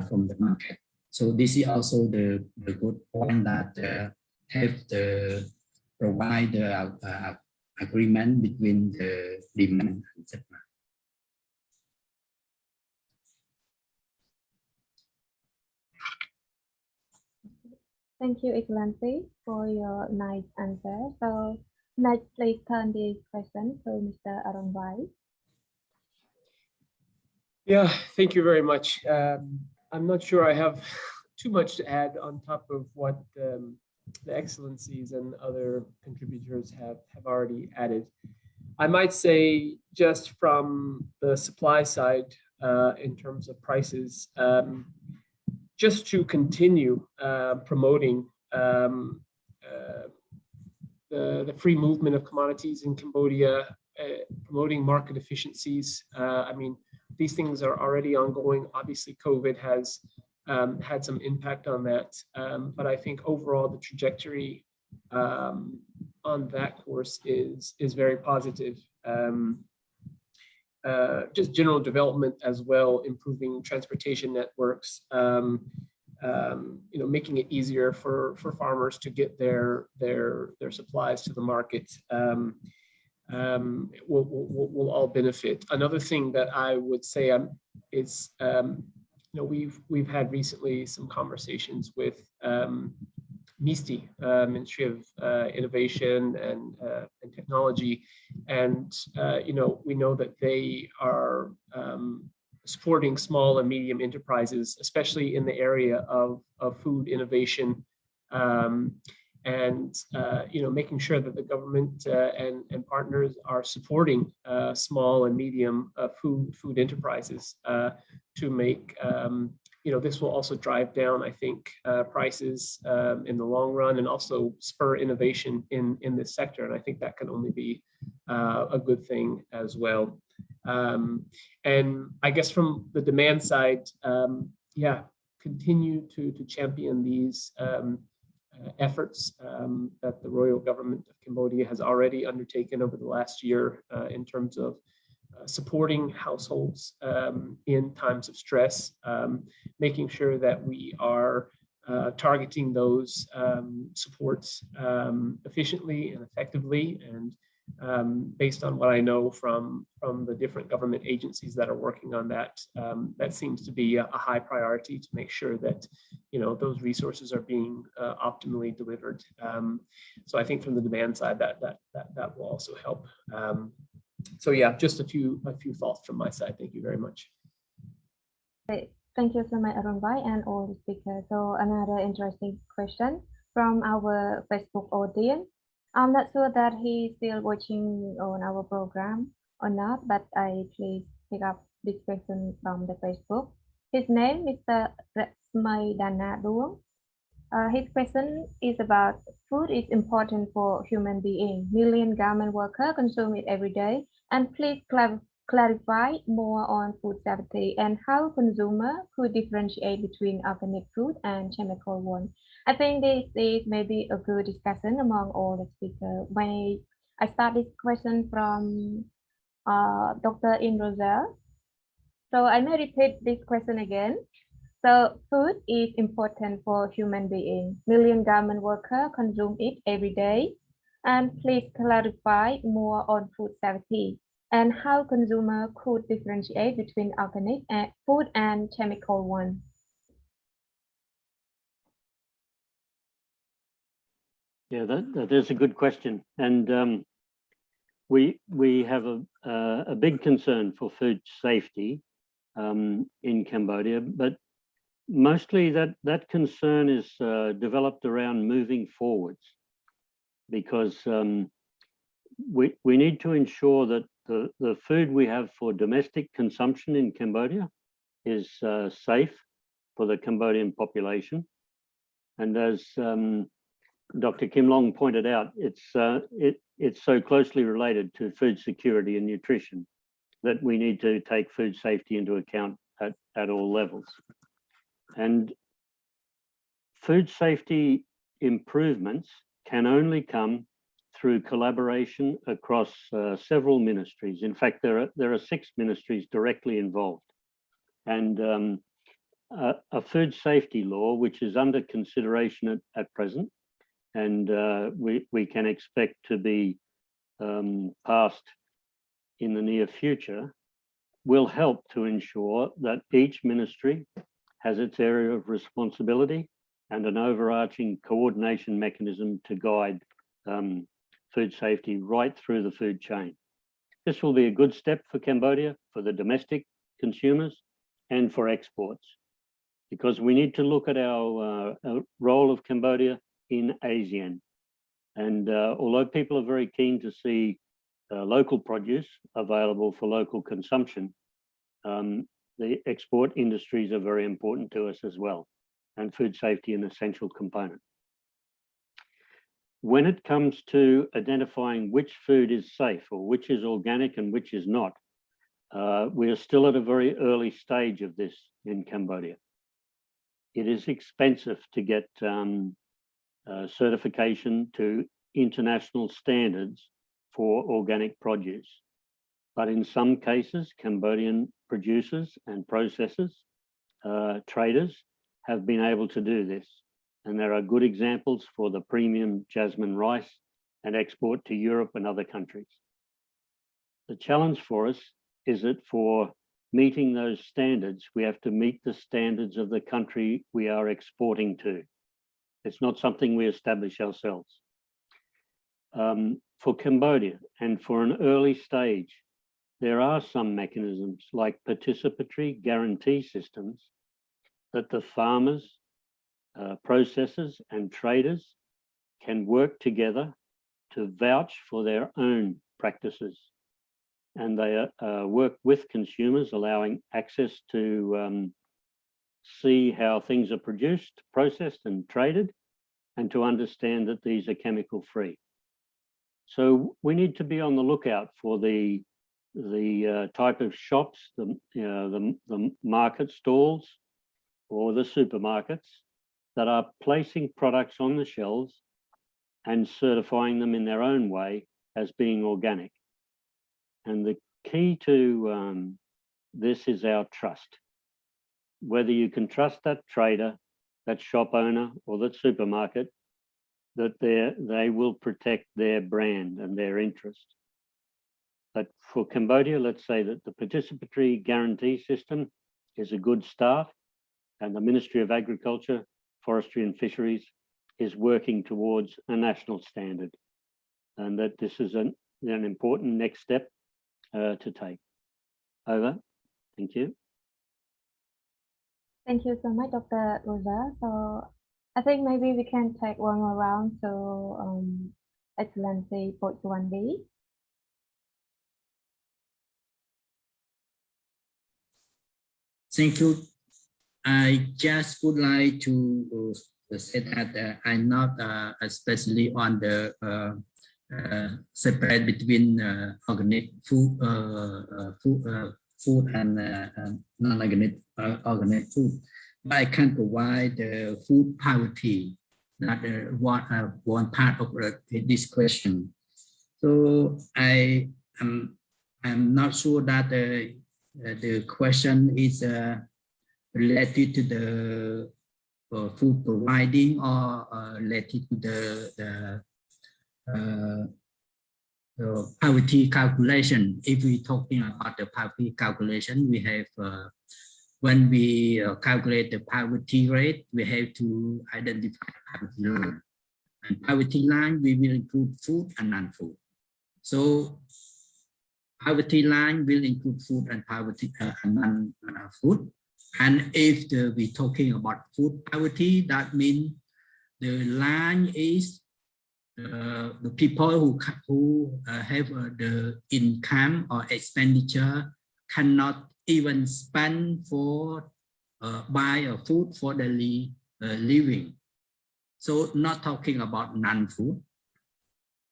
from the market. So this is also the good point that have the provide the agreement between the demand and supply. Thank you, Excellency, for your nice answer. So next, please turn the question to Mr. Arunbai. Yeah, thank you very much. I'm not sure I have too much to add on top of what the Excellencies and other contributors have already added. I might say, just from the supply side, in terms of prices, just to continue promoting the free movement of commodities in Cambodia, promoting market efficiencies. I mean, these things are already ongoing. Obviously, COVID has had some impact on that, but I think overall the trajectory on that course is very positive. Just general development as well, improving transportation networks, making it easier for farmers to get their supplies to the market, will all benefit. Another thing that I would say is, we've had recently some conversations with MISTI, Ministry of Innovation and Technology, and we know that they are supporting small and medium enterprises, especially in the area of food innovation, and making sure that the government and partners are supporting small and medium food enterprises to make this will also drive down, I think, prices in the long run, and also spur innovation in this sector. And I think that can only be a good thing as well. And I guess from the demand side, continue to champion these efforts that the Royal Government of Cambodia has already undertaken over the last year in terms of supporting households in times of stress, making sure that we are targeting those supports efficiently and effectively. And based on what I know from the different government agencies that are working on that, that seems to be a high priority to make sure that those resources are being optimally delivered. So I think from the demand side, that will also help. So yeah, just a few thoughts from my side. Thank you very much. Thank you so much, Arunbhai, and all the speakers. So another interesting question from our Facebook audience. I'm not sure that he's still watching on our program or not, but I please pick up this question from the Facebook. His name is Mr. Ratsmay Dana Duong. His question is about food is important for human being. Million garment workers consume it every day. And please clarify more on food safety and how consumer could differentiate between organic food and chemical one. I think this is maybe a good discussion among all the speakers. May I start this question from Dr. Indrozal? So I may repeat this question again. So food is important for human beings. Million garment workers consume it every day. And please clarify more on food safety and how consumer could differentiate between organic food and chemical one. Yeah, that is a good question, and we have a big concern for food safety in Cambodia, but mostly that concern is developed around moving forwards, because we need to ensure that the food we have for domestic consumption in Cambodia is safe for the Cambodian population. And as Dr. Kim Long pointed out, it's so closely related to food security and nutrition that we need to take food safety into account at all levels. And food safety improvements can only come through collaboration across several ministries. In fact, there are 6 ministries directly involved. And a food safety law, which is under consideration at present, and we can expect to be passed in the near future, will help to ensure that each ministry has its area of responsibility and an overarching coordination mechanism to guide food safety right through the food chain. This will be a good step for Cambodia, for the domestic consumers, and for exports, because we need to look at our role of Cambodia in ASEAN. And although people are very keen to see local produce available for local consumption, the export industries are very important to us as well, and food safety an essential component. When it comes to identifying which food is safe or which is organic and which is not, we are still at a very early stage of this in Cambodia. It is expensive to get certification to international standards for organic produce. But in some cases, Cambodian producers and processors, traders, have been able to do this. And there are good examples for the premium jasmine rice and export to Europe and other countries. The challenge for us is that for meeting those standards, we have to meet the standards of the country we are exporting to. It's not something we establish ourselves. For Cambodia and for an early stage, there are some mechanisms like participatory guarantee systems that the farmers, processors and traders can work together to vouch for their own practices. And they work with consumers, allowing access to see how things are produced, processed and traded, and to understand that these are chemical free. So we need to be on the lookout for the type of shops, the market stalls or the supermarkets that are placing products on the shelves and certifying them in their own way as being organic. And the key to this is our trust. Whether you can trust that trader, that shop owner, or that supermarket, that they will protect their brand and their interest. But for Cambodia, let's say that the participatory guarantee system is a good start, and the Ministry of Agriculture, Forestry and Fisheries is working towards a national standard, and that this is an important next step to take. Over. Thank you. Thank you so much, Dr. Rosa. So I think maybe we can take one more round to Excellency Pochwandi. Thank you. I just would like to say that I'm not especially on the separate between organic food, food and non-organic organic food. But I can provide the food poverty, not one part of this question. So I'm not sure that the question is related to the food providing or related to the poverty calculation. If we're talking about the poverty calculation, we have when we calculate the poverty rate, we have to identify poverty line. And poverty line, we will include food and non-food. So poverty line will include food and poverty and non-food. And if we're talking about food poverty, that means the line is the people who have the income or expenditure cannot even spend for buy a food for daily living. So not talking about non-food,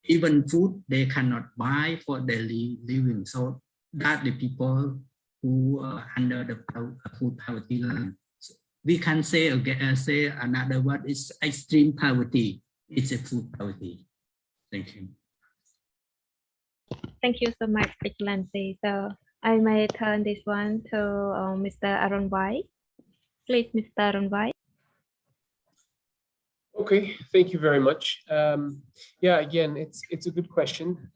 even food they cannot buy for daily living. So that the people who are under the food poverty line. So we can say again, say another word is extreme poverty. It's a food poverty. Thank you. Thank you so much, Excellency. So I may turn this one to Mr. Aronwai. Please, Mr. Aronwai. Okay, thank you very much. Yeah, again, it's a good question.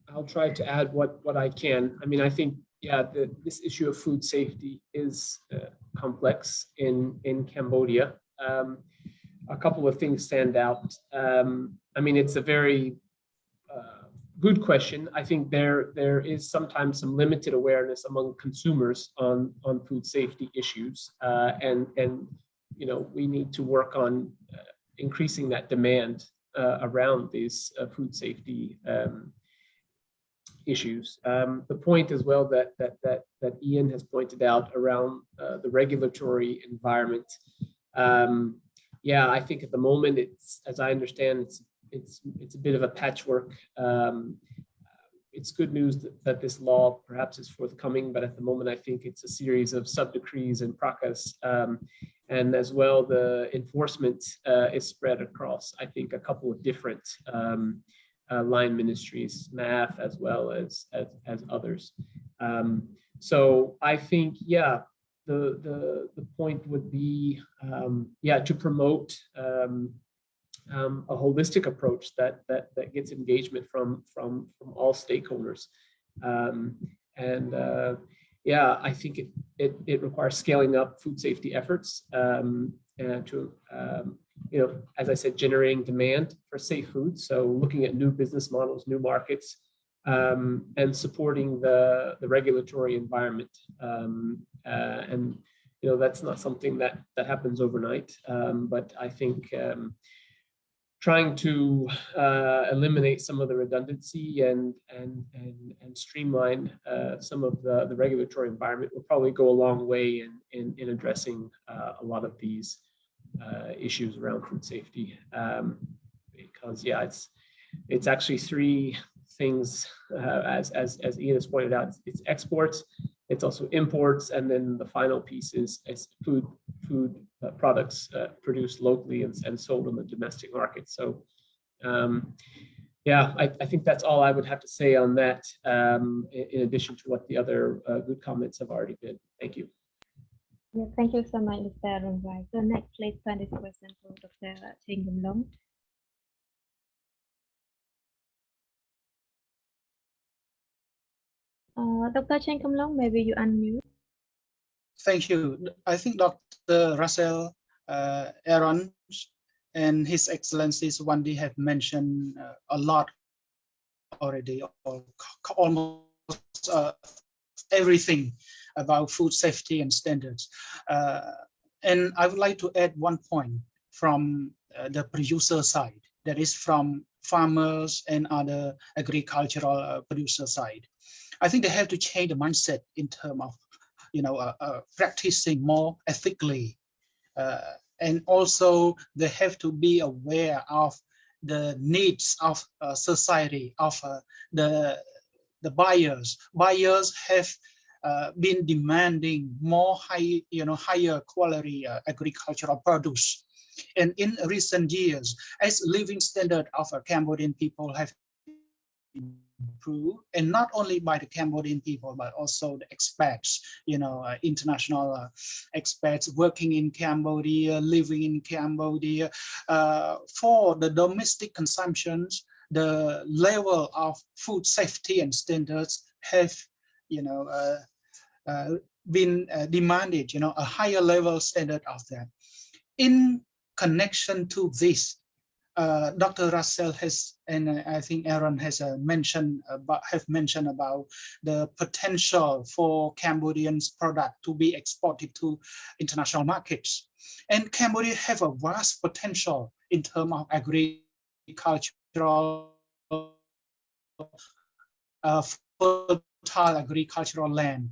I'll try to add what I can. I mean, I think, yeah, this issue of food safety is complex in Cambodia. A couple of things stand out. I mean, it's a very good question. I think there is sometimes some limited awareness among consumers on food safety issues, and you know, we need to work on increasing that demand around these food safety issues. The point as well that Ian has pointed out around the regulatory environment. Yeah, I think at the moment it's, as I understand, it's a bit of a patchwork. It's good news that this law perhaps is forthcoming, but at the moment I think it's a series of sub-decrees and prakas, and as well the enforcement is spread across, I think, a couple of different line ministries, MAF as well as others. So I think, yeah, the point would be, yeah, to promote a holistic approach that gets engagement from all stakeholders, and yeah, I think it requires scaling up food safety efforts to, as I said, generating demand for safe food. So looking at new business models, new markets, and supporting the regulatory environment. And that's not something that happens overnight, but I think trying to eliminate some of the redundancy and streamline some of the regulatory environment will probably go a long way in addressing a lot of these issues around food safety. Because yeah, it's actually three things, as Ian has pointed out. It's exports, it's also imports, and then the final piece is food products produced locally and sold on the domestic market. So yeah, I think that's all I would have to say on that, in addition to what the other good comments have already been. Thank you. Yeah, thank you so much, Mr. Ronrai. So next, please turn this question to Dr. Cheng Long. Dr. Cheng Long, maybe you unmute. Thank you. I think Dr. Russell, Aaron, and His Excellencies Wandi have mentioned a lot already, or almost everything about food safety and standards. And I would like to add one point from the producer side, that is from farmers and other agricultural producer side. I think they have to change the mindset in terms of practicing more ethically, and also they have to be aware of the needs of society, of the buyers. Buyers have been demanding more higher quality agricultural produce. And in recent years, as living standard of Cambodian people have improved, and not only by the Cambodian people, but also the expats, international expats working in Cambodia, living in Cambodia. For the domestic consumptions, the level of food safety and standards have, been demanded, a higher level standard of that. In connection to this, Dr. Russell has, and I think Aaron has mentioned about the potential for Cambodians' product to be exported to international markets. And Cambodia have a vast potential in terms of agricultural, fertile agricultural land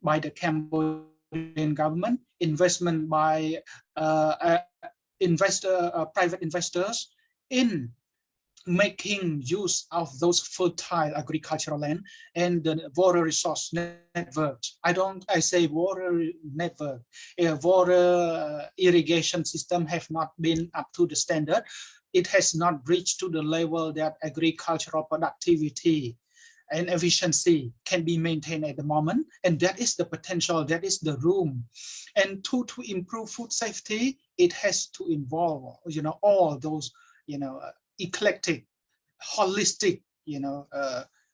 by the Cambodian government, investment by private investors in making use of those fertile agricultural land and the water resource network. I say water network. Water irrigation system have not been up to the standard. It has not reached to the level that agricultural productivity and efficiency can be maintained at the moment, and that is the potential, that is the room. And to improve food safety, it has to involve, all those, eclectic, holistic,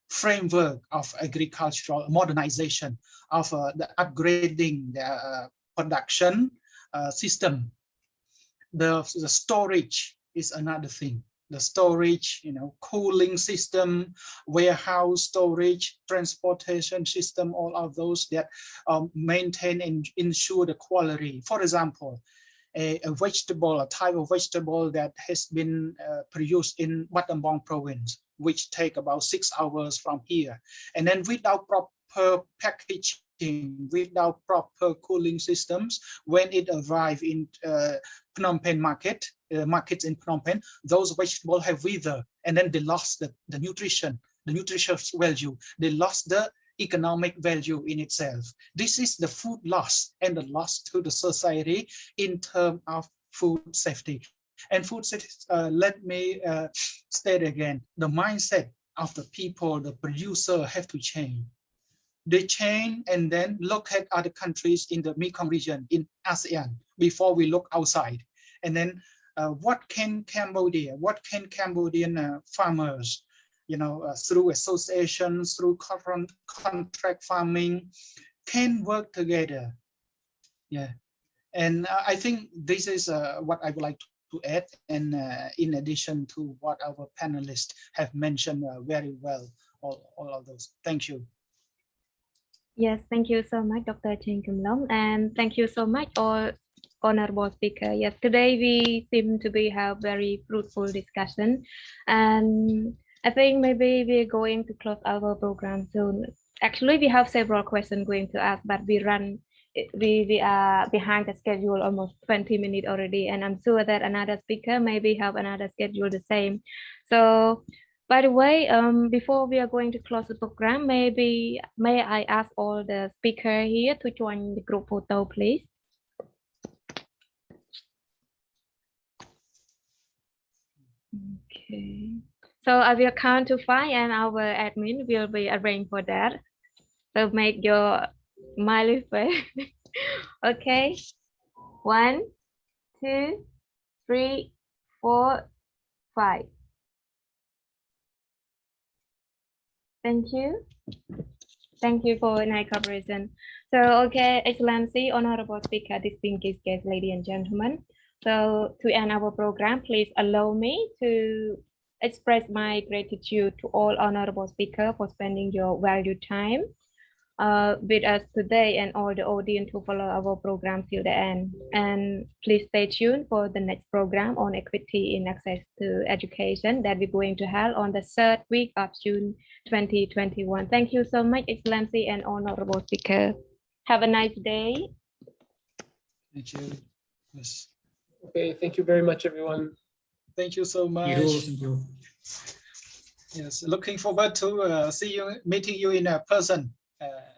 framework of agricultural modernization, of the upgrading the production system. The storage is another thing. The storage, cooling system, warehouse storage, transportation system, all of those that maintain and ensure the quality. For example, a type of vegetable that has been produced in Battambang province, which take about 6 hours from here, and then without proper packaging, without proper cooling systems, when it arrives in Phnom Penh markets in Phnom Penh, those vegetables have withered, and then they lost the nutrition, the nutritious value. They lost the economic value in itself. This is the food loss and the loss to the society in terms of food safety. And food safety, let me state again, the mindset of the people, the producer have to change. They change and then look at other countries in the Mekong region, in ASEAN, before we look outside. And then what can Cambodian farmers through associations, through contract farming, can work together. Yeah, and I think this is what I would like to add. And in addition to what our panelists have mentioned very well, all of those. Thank you. Yes, thank you so much, Dr. Chen Kim-long, and thank you so much, all honorable speaker. Yes, today we seem to have very fruitful discussion, and I think maybe we're going to close our program soon. Actually, we have several questions going to ask, but we are behind the schedule almost 20 minutes already, and I'm sure that another speaker maybe have another schedule the same. So, by the way, before we are going to close the program, may I ask all the speakers here to join the group photo, please? Okay. So I will count to 5, and our admin will be arranged for that. So make your smiley face. Okay. 1, 2, 3, 4, 5. Thank you. Thank you for nice cooperation. So, okay, Excellency, honorable speaker, distinguished guests, ladies and gentlemen. So, to end our program, please allow me to express my gratitude to all honorable speakers for spending your valued time with us today, and all the audience who follow our program till the end. And please stay tuned for the next program on equity in access to education that we're going to have on the 3rd week of June 2021. Thank you so much, Excellency and honorable speaker. Have a nice day. Thank you. Yes. Okay, thank you very much, everyone. Thank you so much. Thank you. Yes, looking forward to meeting you in person.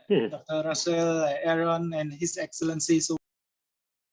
Dr. Russell, Aaron, and His Excellency.